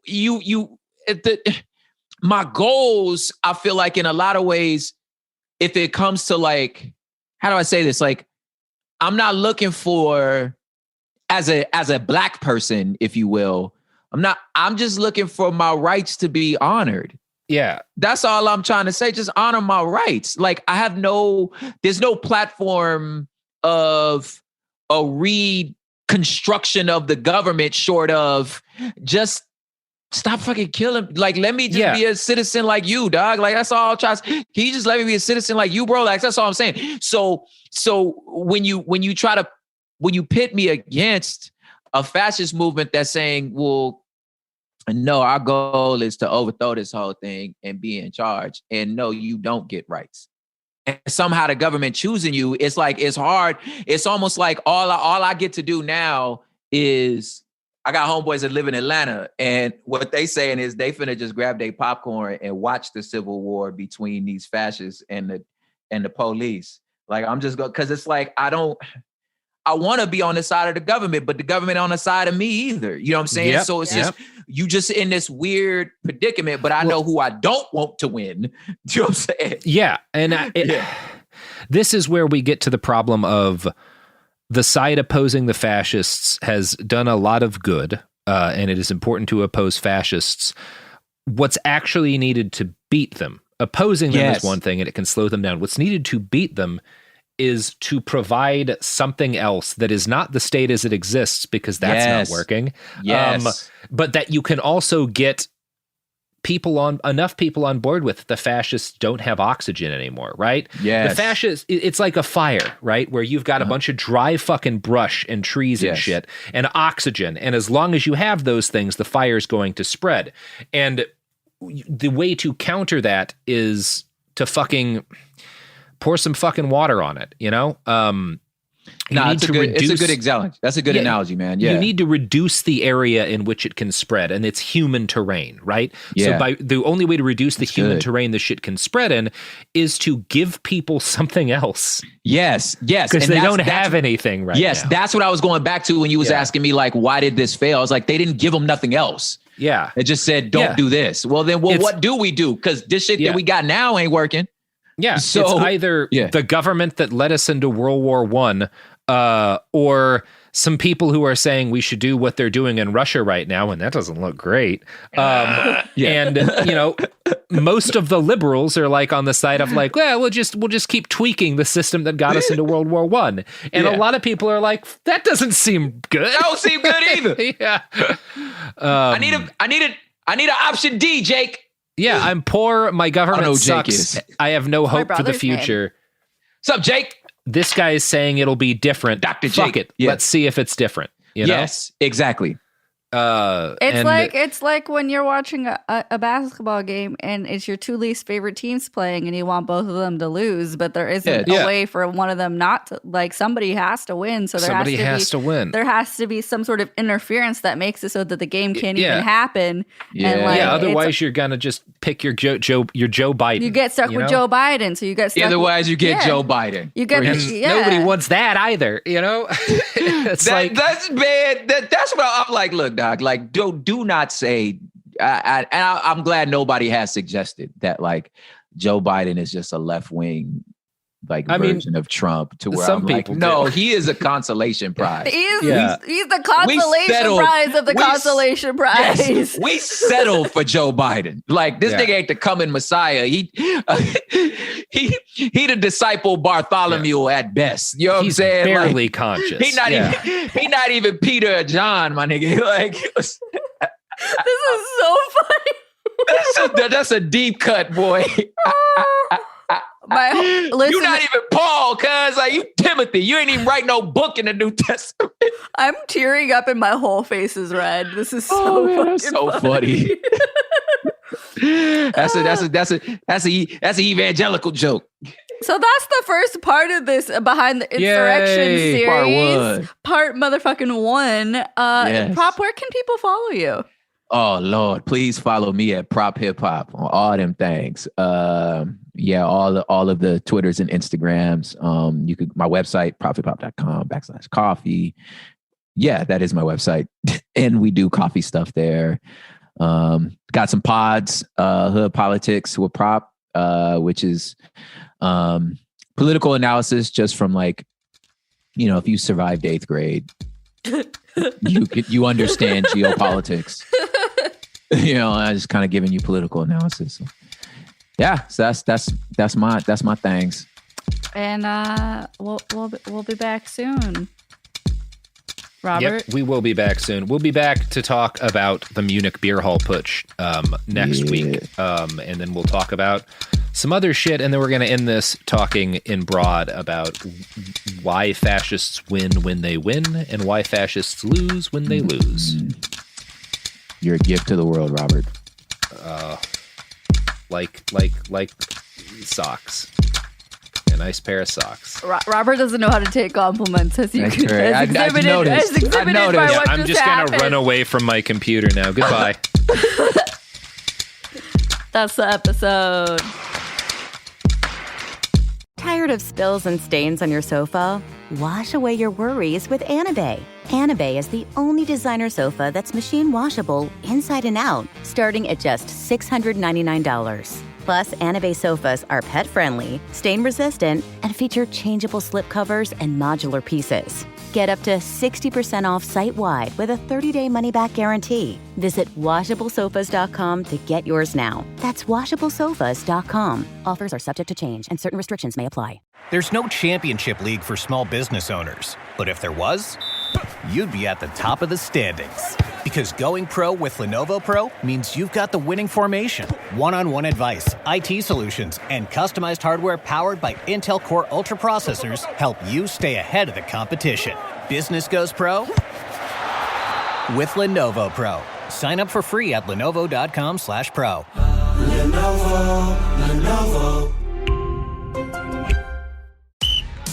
my goals, I feel like in a lot of ways, if it comes to like, how do I say this? Like, I'm not looking for, as a Black person, if you will, I'm just looking for my rights to be honored. Yeah. That's all I'm trying to say. Just honor my rights. Like there's no platform of a reconstruction of the government short of just stop fucking killing. Like, let me just be a citizen like you, dog. Like, that's all I'm trying. Can you just let me be a citizen like you, bro? Like, that's all I'm saying. So when you pit me against a fascist movement that's saying, well, no, our goal is to overthrow this whole thing and be in charge. And no, you don't get rights. And somehow the government choosing you, it's like, it's hard. It's almost like all I get to do now is, I got homeboys that live in Atlanta, and what they saying is they finna just grab their popcorn and watch the civil war between these fascists and the police. Like, I'm just going, because it's like, I want to be on the side of the government, but the government on the side of me either. You know what I'm saying? Yep. So it's just, you just in this weird predicament, but I know who I don't want to win. Do you know what I'm saying? Yeah. And this is where we get to the problem of the side opposing the fascists has done a lot of good, and it is important to oppose fascists. What's actually needed to beat them, opposing them is one thing, and it can slow them down. What's needed to beat them is to provide something else that is not the state as it exists, because that's not working. Yes. But that you can also get enough people on board with. The fascists don't have oxygen anymore, right? Yes. The fascists, it's like a fire, right? Where you've got a bunch of dry fucking brush and trees and shit and oxygen. And as long as you have those things, the fire's going to spread. And the way to counter that is to fucking pour some fucking water on it, you know? It's a good example. That's a good analogy, man. Yeah. You need to reduce the area in which it can spread, and it's human terrain, right? Yeah. So the only way to reduce the human terrain the shit can spread in is to give people something else. Yes. Because they don't have anything right now. Yes, that's what I was going back to when you was asking me, like, why did this fail? I was like, they didn't give them nothing else. Yeah. It just said, don't do this. Well, then, what do we do? Because this shit that we got now ain't working. Yeah, so it's either the government that led us into World War I, or some people who are saying we should do what they're doing in Russia right now, and that doesn't look great. And you know, most of the liberals are like on the side of like, well, we'll just keep tweaking the system that got us into World War I. And a lot of people are like, that doesn't seem good. That don't seem good either. Yeah, I need an option D, Jake. Yeah, I'm poor. My government sucks. I have no hope for the future. What's up, Jake? This guy is saying it'll be different. Dr. Fuck Jake. it. Let's see if it's different. You know? Yes, exactly. It's like when you're watching a basketball game and it's your two least favorite teams playing and you want both of them to lose, but there isn't a way for one of them not to. Like, somebody has to win, so somebody has to win. There has to be some sort of interference that makes it so that the game can't even happen. Yeah, and otherwise you're gonna just pick your Joe Biden. You get stuck with Joe Biden, so you get stuck. Otherwise, you get Joe Biden. You get nobody wants that either. You know, it's that's bad. That's what I'm like. Look, Doc, like, do not say. I'm glad nobody has suggested that, like, Joe Biden is just a left wing, like, version of Trump. To where some I'm like, people no, he is a consolation prize. He's the consolation prize of the consolation prize. Yes, we settled for Joe Biden. Like, this nigga ain't the coming Messiah. He the disciple Bartholomew at best. You know what I'm saying? Barely like, conscious. He not even Peter or John, my nigga. Like, this is so funny. That's a deep cut, boy. You're not even Paul, cuz, like, you Timothy. You ain't even write no book in the New Testament. I'm tearing up and my whole face is red. This is so funny. That's an evangelical joke. So that's the first part of this behind the Insurrection series. Part motherfucking one. Prop, where can people follow you? Oh Lord, please follow me at Prop Hip Hop on all them things. All of the Twitters and Instagrams. My website, prophiphop.com/coffee. Yeah, that is my website. And we do coffee stuff there. Got some pods, Hood Politics with Prop, which is political analysis just from, like, you know, if you survived 8th grade, you understand geopolitics. You know, I just kind of giving you political analysis. Yeah, so that's my things. And we'll be back soon. Robert? Yep, we will be back soon. We'll be back to talk about the Munich Beer Hall Putsch next week. And then we'll talk about some other shit. And then we're going to end this talking in broad about why fascists win when they win and why fascists lose when they lose. You're a gift to the world, Robert. Like socks. A nice pair of socks. Robert doesn't know how to take compliments, as you can as exhibited by what I'm just going to run away from my computer now. Goodbye. That's the episode. Tired of spills and stains on your sofa? Wash away your worries with Anabay. Anabay is the only designer sofa that's machine washable inside and out, starting at just $699. Plus, Anabay sofas are pet-friendly, stain-resistant, and feature changeable slipcovers and modular pieces. Get up to 60% off site-wide with a 30-day money-back guarantee. Visit WashableSofas.com to get yours now. That's WashableSofas.com. Offers are subject to change, and certain restrictions may apply. There's no championship league for small business owners. But if there was, you'd be at the top of the standings. Because going pro with Lenovo Pro means you've got the winning formation. One-on-one advice, IT solutions, and customized hardware powered by Intel Core Ultra processors help you stay ahead of the competition. Business goes pro with Lenovo Pro. Sign up for free at lenovo.com/pro. Lenovo.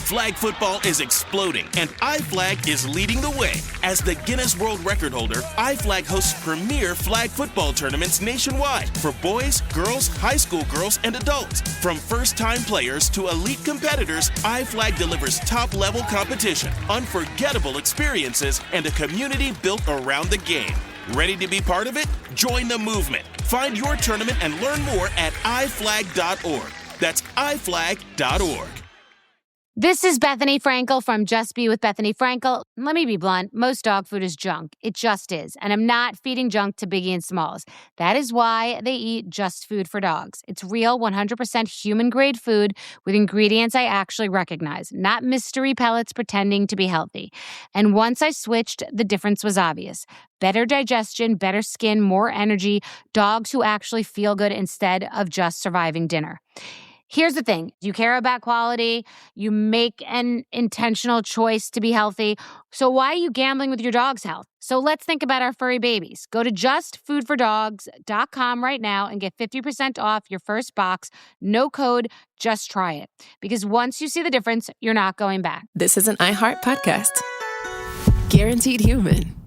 Flag football is exploding, and iFlag is leading the way. As the Guinness World Record holder, iFlag hosts premier flag football tournaments nationwide for boys, girls, high school girls, and adults. From first-time players to elite competitors, iFlag delivers top-level competition, unforgettable experiences, and a community built around the game. Ready to be part of it? Join the movement. Find your tournament and learn more at iflag.org. That's iflag.org. This is Bethany Frankel from Just Be with Bethany Frankel. Let me be blunt. Most dog food is junk. It just is. And I'm not feeding junk to Biggie and Smalls. That is why they eat Just Food for Dogs. It's real, 100% human-grade food with ingredients I actually recognize, not mystery pellets pretending to be healthy. And once I switched, the difference was obvious. Better digestion, better skin, more energy, dogs who actually feel good instead of just surviving dinner. Here's the thing. You care about quality. You make an intentional choice to be healthy. So why are you gambling with your dog's health? So let's think about our furry babies. Go to justfoodfordogs.com right now and get 50% off your first box. No code, just try it. Because once you see the difference, you're not going back. This is an iHeart podcast. Guaranteed Human.